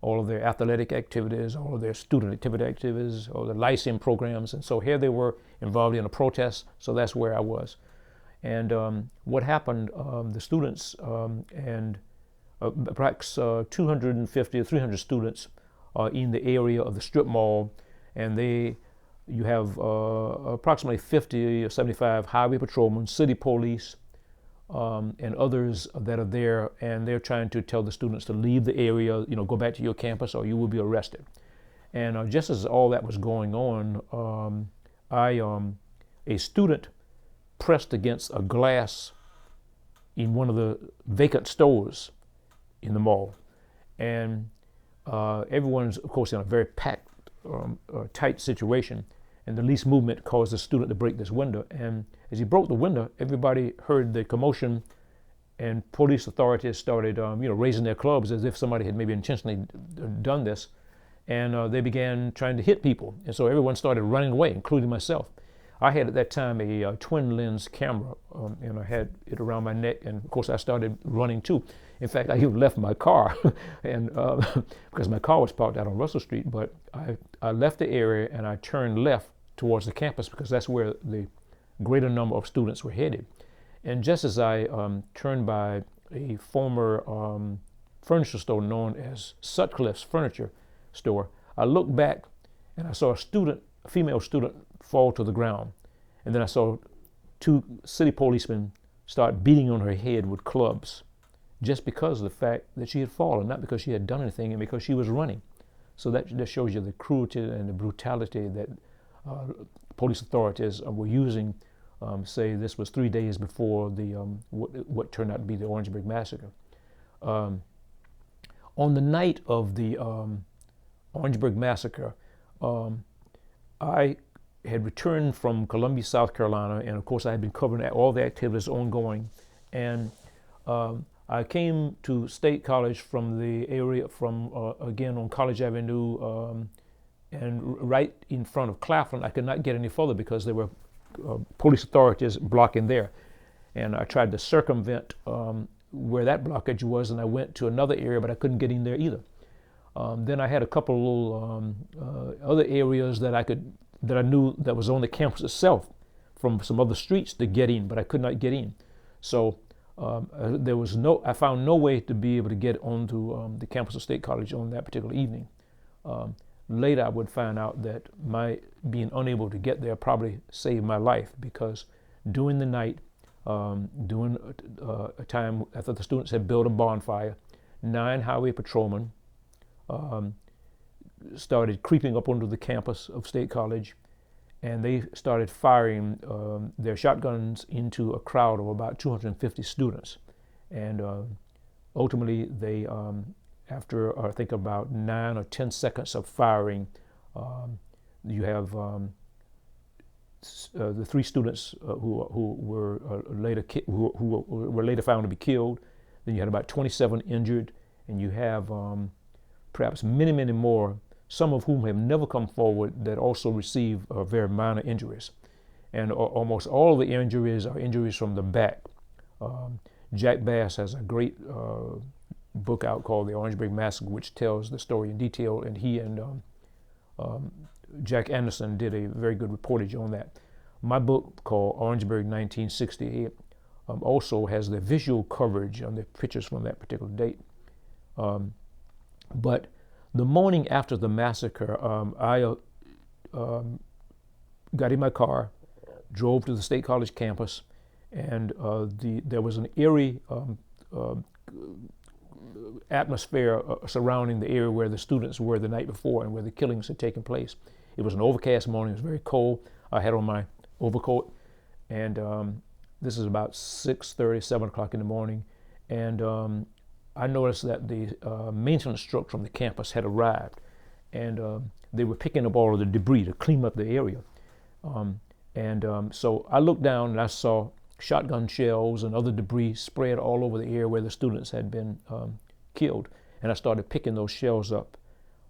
all of their athletic activities, all of their student activities, all the Lyceum programs, and so here they were involved in a protest, so that's where I was. And what happened, the students and perhaps 250 or 300 students are in the area of the strip mall, and you have approximately 50 or 75 highway patrolmen, city police, and others that are there, and they're trying to tell the students to leave the area, go back to your campus or you will be arrested. And just as all that was going on, a student pressed against a glass in one of the vacant stores in the mall. And everyone's, of course, in a very packed, tight situation, and the least movement caused the student to break this window. And as he broke the window, everybody heard the commotion, and police authorities started, raising their clubs as if somebody had maybe intentionally done this. and they began trying to hit people. And so everyone started running away, including myself. I had at that time a twin lens camera, and I had it around my neck, and of course I started running too. In fact, I even left my car, and because my car was parked out on Russell Street, but I left the area and I turned left towards the campus because that's where the greater number of students were headed. And just as I turned by a former furniture store known as Sutcliffe's Furniture Store, I looked back and I saw a female student fall to the ground. And then I saw 2 city policemen start beating on her head with clubs just because of the fact that she had fallen, not because she had done anything, and because she was running. So that shows you the cruelty and the brutality that police authorities were using. Say this was 3 days before the what turned out to be the Orangeburg Massacre. On the night of the Orangeburg Massacre, I had returned from Columbia, South Carolina, and of course I had been covering all the activities ongoing. And I came to State College from the area again on College Avenue, and right in front of Claflin. I could not get any further because there were police authorities blocking there. And I tried to circumvent where that blockage was, and I went to another area, but I couldn't get in there either. Then I had a couple little other areas that I knew that was on the campus itself from some other streets to get in, but I could not get in. So I found no way to be able to get onto the campus of State College on that particular evening. Later I would find out that my being unable to get there probably saved my life, because during the night, during a time after the students had built a bonfire, 9 highway patrolmen started creeping up onto the campus of State College, and they started firing their shotguns into a crowd of about 250 students. And ultimately they, after I think about 9 or 10 seconds of firing, you have the 3 students who were later found to be killed. Then you had about 27 injured, and you have perhaps many, many more, some of whom have never come forward, that also receive very minor injuries. And almost all of the injuries are injuries from the back. Jack Bass has a great book out called The Orange Big Massacre, which tells the story in detail, and he and Jack Anderson did a very good reportage on that. My book, called Orangeburg 1968, also has the visual coverage on the pictures from that particular date. But the morning after the massacre, I got in my car, drove to the State College campus, and there was an eerie atmosphere surrounding the area where the students were the night before and where the killings had taken place. It was an overcast morning. It was very cold. I had on my overcoat, and this is about 6:30, 7 o'clock in the morning, and I noticed that the maintenance truck from the campus had arrived, and they were picking up all of the debris to clean up the area. So I looked down and I saw shotgun shells and other debris spread all over the area where the students had been killed, and I started picking those shells up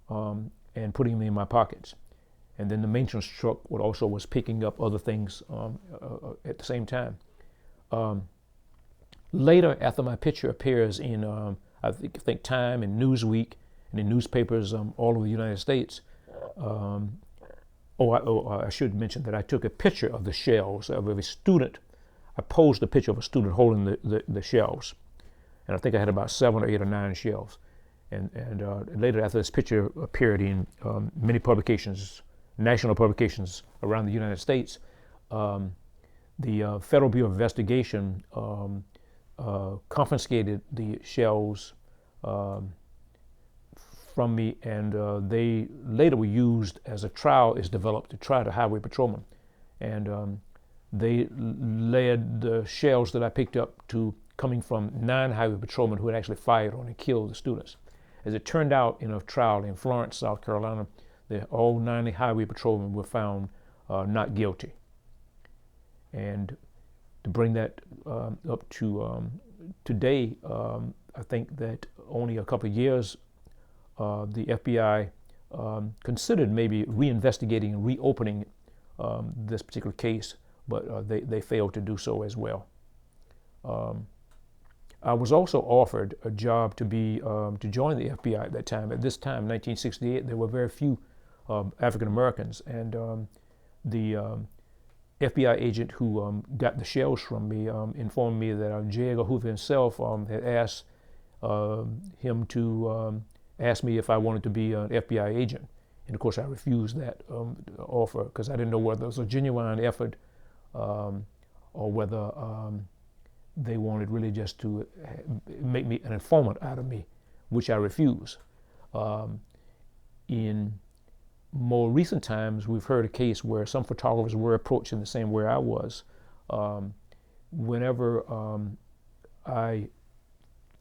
and putting them in my pockets. And then the maintenance truck was picking up other things at the same time. Later, after my picture appears in, I think Time and Newsweek and in newspapers all over the United States, I should mention that I took a picture of the shells of a student. I posed a picture of a student holding the shells, and I think I had about 7 or 8 or 9 shells. And later, after this picture appeared in many publications, national publications around the United States, the Federal Bureau of Investigation confiscated the shells from me, and they later were used as a trial is developed to try the highway patrolman. And they led the shells that I picked up to coming from 9 highway patrolmen who had actually fired on and killed the students. As it turned out, in a trial in Florence, South Carolina, all 90 highway patrolmen were found not guilty. And to bring that up to today, I think that only a couple of years, the FBI considered maybe reinvestigating and reopening this particular case, but they failed to do so as well. I was also offered a job to join the FBI at that time. At this time, 1968, there were very few African Americans, and the FBI agent who got the shells from me informed me that J. Edgar Hoover himself had asked him to ask me if I wanted to be an FBI agent. And of course, I refused that offer because I didn't know whether it was a genuine effort or whether they wanted really just to make me an informant out of me, which I refused. In more recent times, we've heard a case where some photographers were approached in the same way I was. Whenever I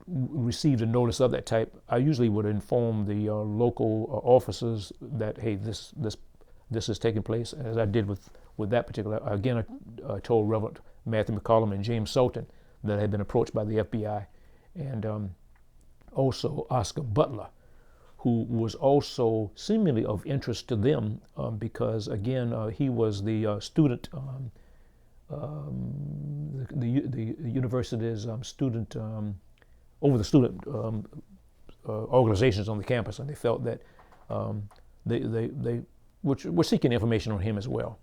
received a notice of that type, I usually would inform the local officers that, hey, this is taking place, as I did with that particular. Again, I told Reverend Matthew McCollum and James Sultan that I had been approached by the FBI, and also Oscar Butler, who was also seemingly of interest to them because, again, he was the student, the university's student, over the student organizations on the campus, and they felt that they were seeking information on him as well.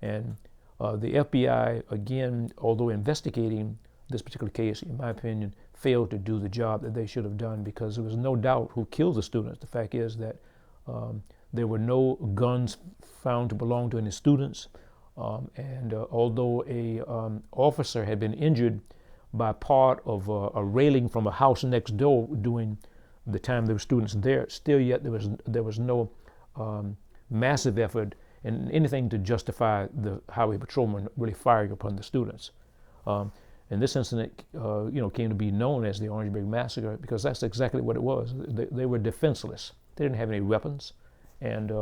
And the FBI, again, although investigating this particular case, in my opinion, failed to do the job that they should have done, because there was no doubt who killed the students. The fact is that there were no guns found to belong to any students, and although a officer had been injured by part of a railing from a house next door during the time there were students there, still yet there was no massive effort and anything to justify the highway patrolman really firing upon the students. And this incident, came to be known as the Orange Big Massacre because that's exactly what it was. They were defenseless. They didn't have any weapons, and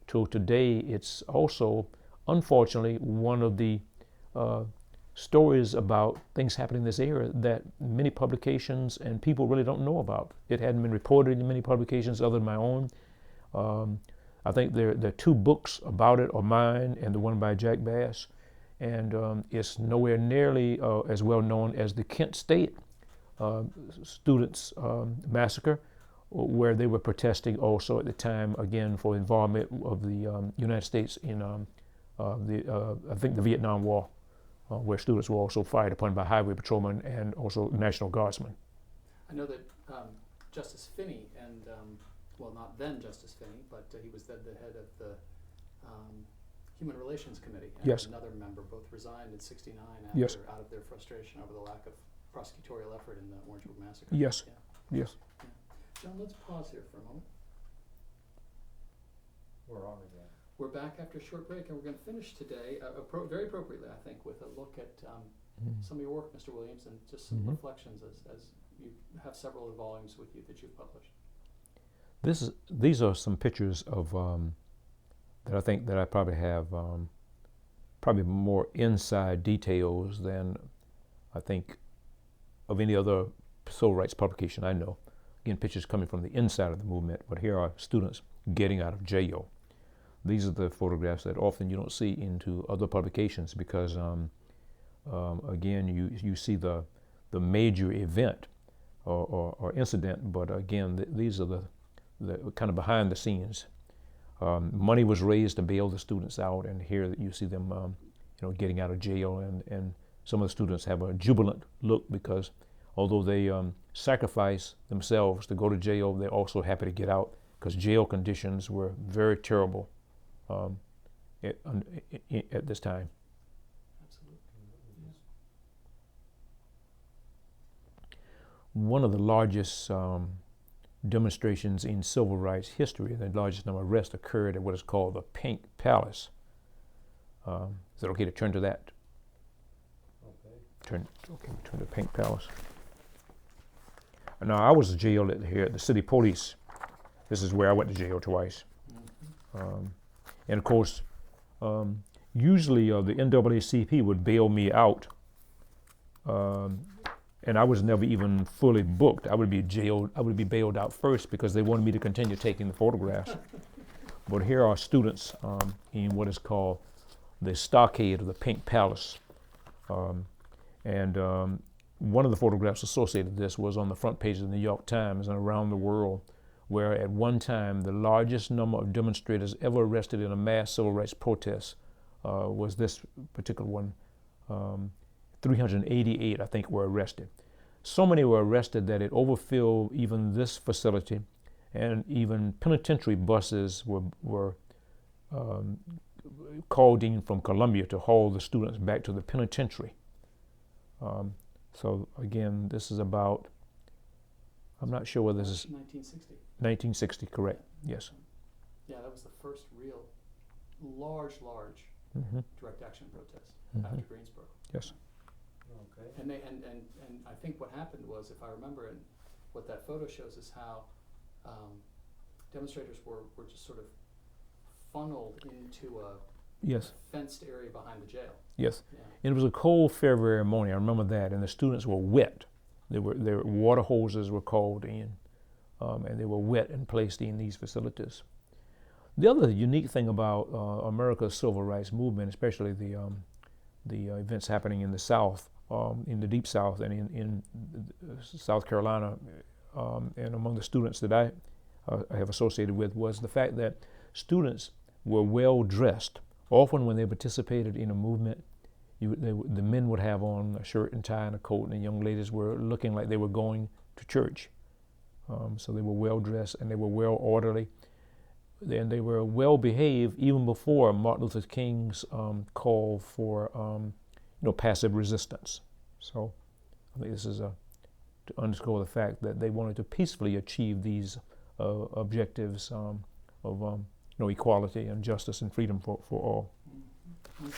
till today, it's also, unfortunately, one of the stories about things happening in this area that many publications and people really don't know about. It hadn't been reported in many publications other than my own. I think there are two books about it, are mine and the one by Jack Bass, and it's nowhere nearly as well known as the Kent State students massacre, where they were protesting also at the time, again, for involvement of the United States in I think the Vietnam War, where students were also fired upon by highway patrolmen and also National Guardsmen. I know that Justice Finney and, well, not then Justice Finney, but he was then the head of the Human Relations Committee, and yes. Another member both resigned in '69 yes. out of their frustration over the lack of prosecutorial effort in the Orangeburg Massacre. Yes, yeah. yes. Yeah. John, let's pause here for a moment. We're on again. We're back after a short break, and we're going to finish today, very appropriately, I think, with a look at some of your work, Mr. Williams, and just some reflections as you have several volumes with you that you've published. These are some pictures of that I think that I probably have probably more inside details than I think of any other civil rights publication I know. Again, pictures coming from the inside of the movement, but here are students getting out of jail. These are the photographs that often you don't see into other publications because, again, you see the major event or incident, but again, these are the kind of behind the scenes. Money was raised to bail the students out, and here you see them, getting out of jail, and some of the students have a jubilant look because although they sacrifice themselves to go to jail, they're also happy to get out because jail conditions were very terrible at this time. Absolutely. Yes. One of the largest demonstrations in civil rights history, the largest number of arrests occurred at what is called the Pink Palace. Is it okay to turn to that? Okay. Turn to the Pink Palace. Now, I was jailed here at the city police. This is where I went to jail twice. And of course, usually the NAACP would bail me out and I was never even fully booked. I would be jailed. I would be bailed out first because they wanted me to continue taking the photographs. But here are students in what is called the stockade of the Pink Palace. And one of the photographs associated with this was on the front page of the New York Times and around the world, where at one time the largest number of demonstrators ever arrested in a mass civil rights protest was this particular one. 388, I think, were arrested. So many were arrested that it overfilled even this facility, and even penitentiary buses were called in from Columbia to haul the students back to the penitentiary. So again, this is about, I'm not sure whether this is 1960. 1960, correct? Yes. Yeah, that was the first real large Mm-hmm. direct action protest Mhm. after Greensboro. Yes. Okay. And I think what happened was, if I remember, and what that photo shows is how demonstrators were just sort of funneled into a Yes. fenced area behind the jail. Yes. Yeah. And it was a cold February morning. I remember that, and the students were wet. Their water hoses were called in, and they were wet and placed in these facilities. The other unique thing about America's civil rights movement, especially the events happening in the South, in the Deep South, and in South Carolina, and among the students that I have associated with, was the fact that students were well dressed. Often, when they participated in a movement, the men would have on a shirt and tie and a coat, and the young ladies were looking like they were going to church. So they were well dressed and they were well orderly. And they were well behaved even before Martin Luther King's call for passive resistance. So I think this is to underscore the fact that they wanted to peacefully achieve these objectives of equality and justice and freedom for all. Mm-hmm.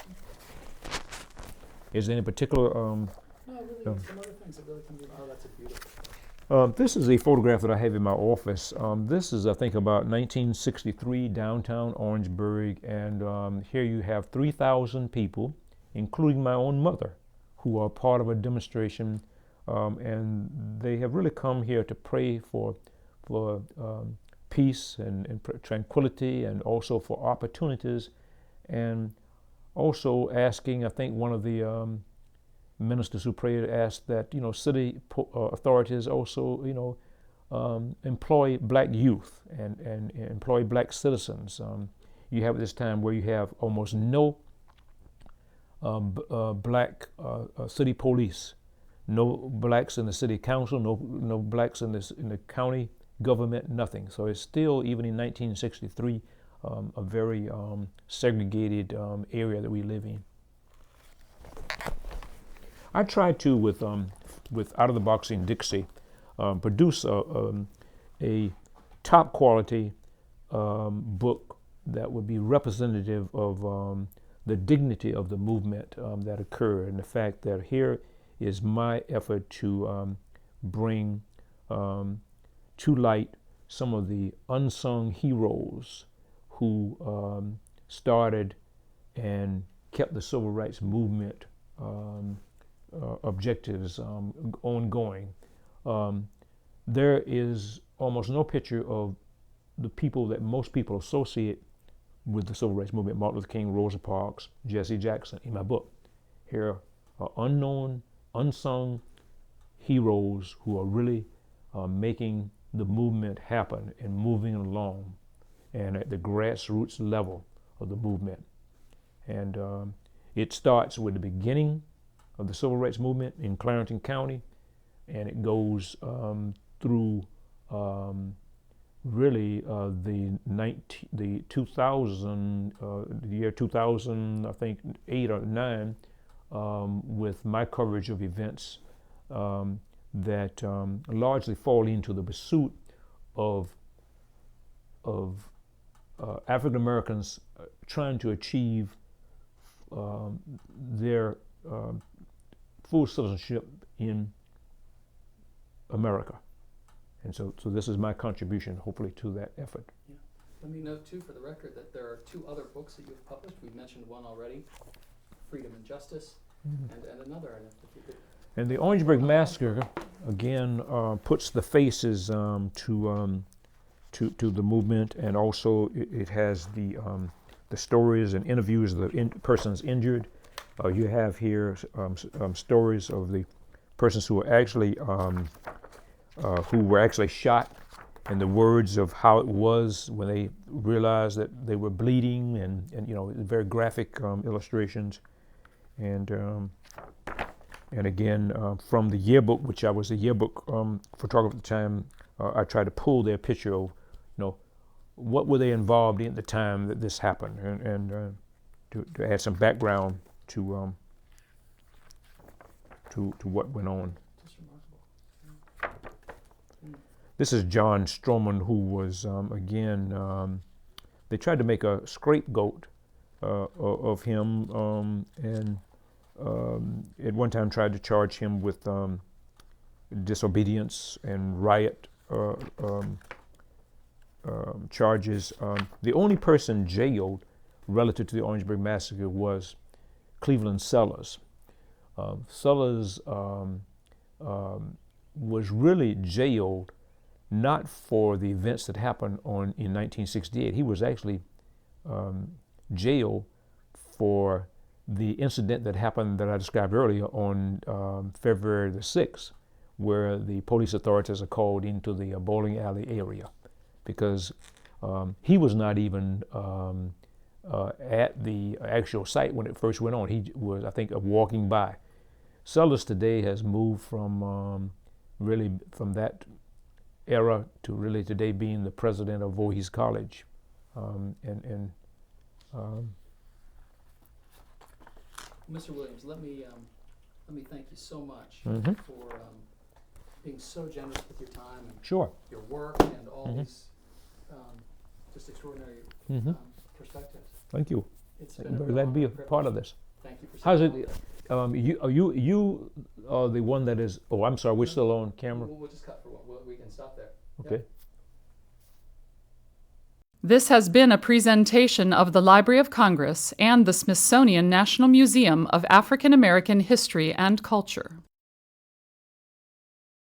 Is there any particular? No, really, some other things that really come to mind. Oh, that's a beautiful. This is a photograph that I have in my office. This is, I think, about 1963, downtown Orangeburg, and here you have 3,000 people, including my own mother, who are part of a demonstration, and they have really come here to pray for peace and tranquility, and also for opportunities, and also asking, I think one of the ministers who prayed asked that city authorities also employ black youth and employ black citizens. You have this time where you have almost no black city police, no blacks in the city council, no blacks in the county government, nothing. So it's still, even in 1963, a very segregated area that we live in. I tried to, with Out of the Box in Dixie, produce a top quality book that would be representative of the dignity of the movement that occurred, and the fact that here is my effort to bring to light some of the unsung heroes who started and kept the civil rights movement objectives ongoing. There is almost no picture of the people that most people associate with the civil rights movement: Martin Luther King, Rosa Parks, Jesse Jackson, in my book. Here are unknown, unsung heroes who are really making the movement happen and moving along, and at the grassroots level of the movement. And it starts with the beginning of the civil rights movement in Clarendon County, and it goes through really the 2000, the year 2000, I think 8 or 9, with my coverage of events that largely fall into the pursuit of African Americans trying to achieve their full citizenship in America. And so this is my contribution, hopefully, to that effort. Yeah. Let me note, too, for the record, that there are 2 other books that you've published. We've mentioned one already, Freedom and Justice, and another. And if you could And the Orangeburg Massacre, again, puts the faces to the movement, and also it has the stories and interviews of the persons injured. You have here stories of the persons who were actually shot, and the words of how it was when they realized that they were bleeding, and very graphic illustrations, and again from the yearbook, which I was a yearbook photographer at the time. I tried to pull their picture of, what were they involved in at the time that this happened, and to add some background to what went on. Just remarkable. This is John Stroman, who was they tried to make a scapegoat of him, and at one time tried to charge him with disobedience and riot charges. The only person jailed relative to the Orangeburg Massacre was Cleveland Sellers. Sellers was really jailed not for the events that happened in 1968. He was actually jailed for the incident that happened that I described earlier on February the 6th, where the police authorities are called into the bowling alley area, because he was not even at the actual site when it first went on. He was, I think, walking by. Sellers today has moved from really from that era to really today being the president of Voorhees College, Mr. Williams, let me thank you so much Mhm. for being so generous with your time and Sure. your work and all Mhm. these just extraordinary Mhm. perspectives. Thank you. It's I'm been a very real glad to be a honor and part of privilege. this. Thank you for How's sitting it? on You are the one that is. Oh, I'm sorry. We're still on that. camera. We'll just cut for one. We can stop there. Okay. This has been a presentation of the Library of Congress and the Smithsonian National Museum of African American History and Culture.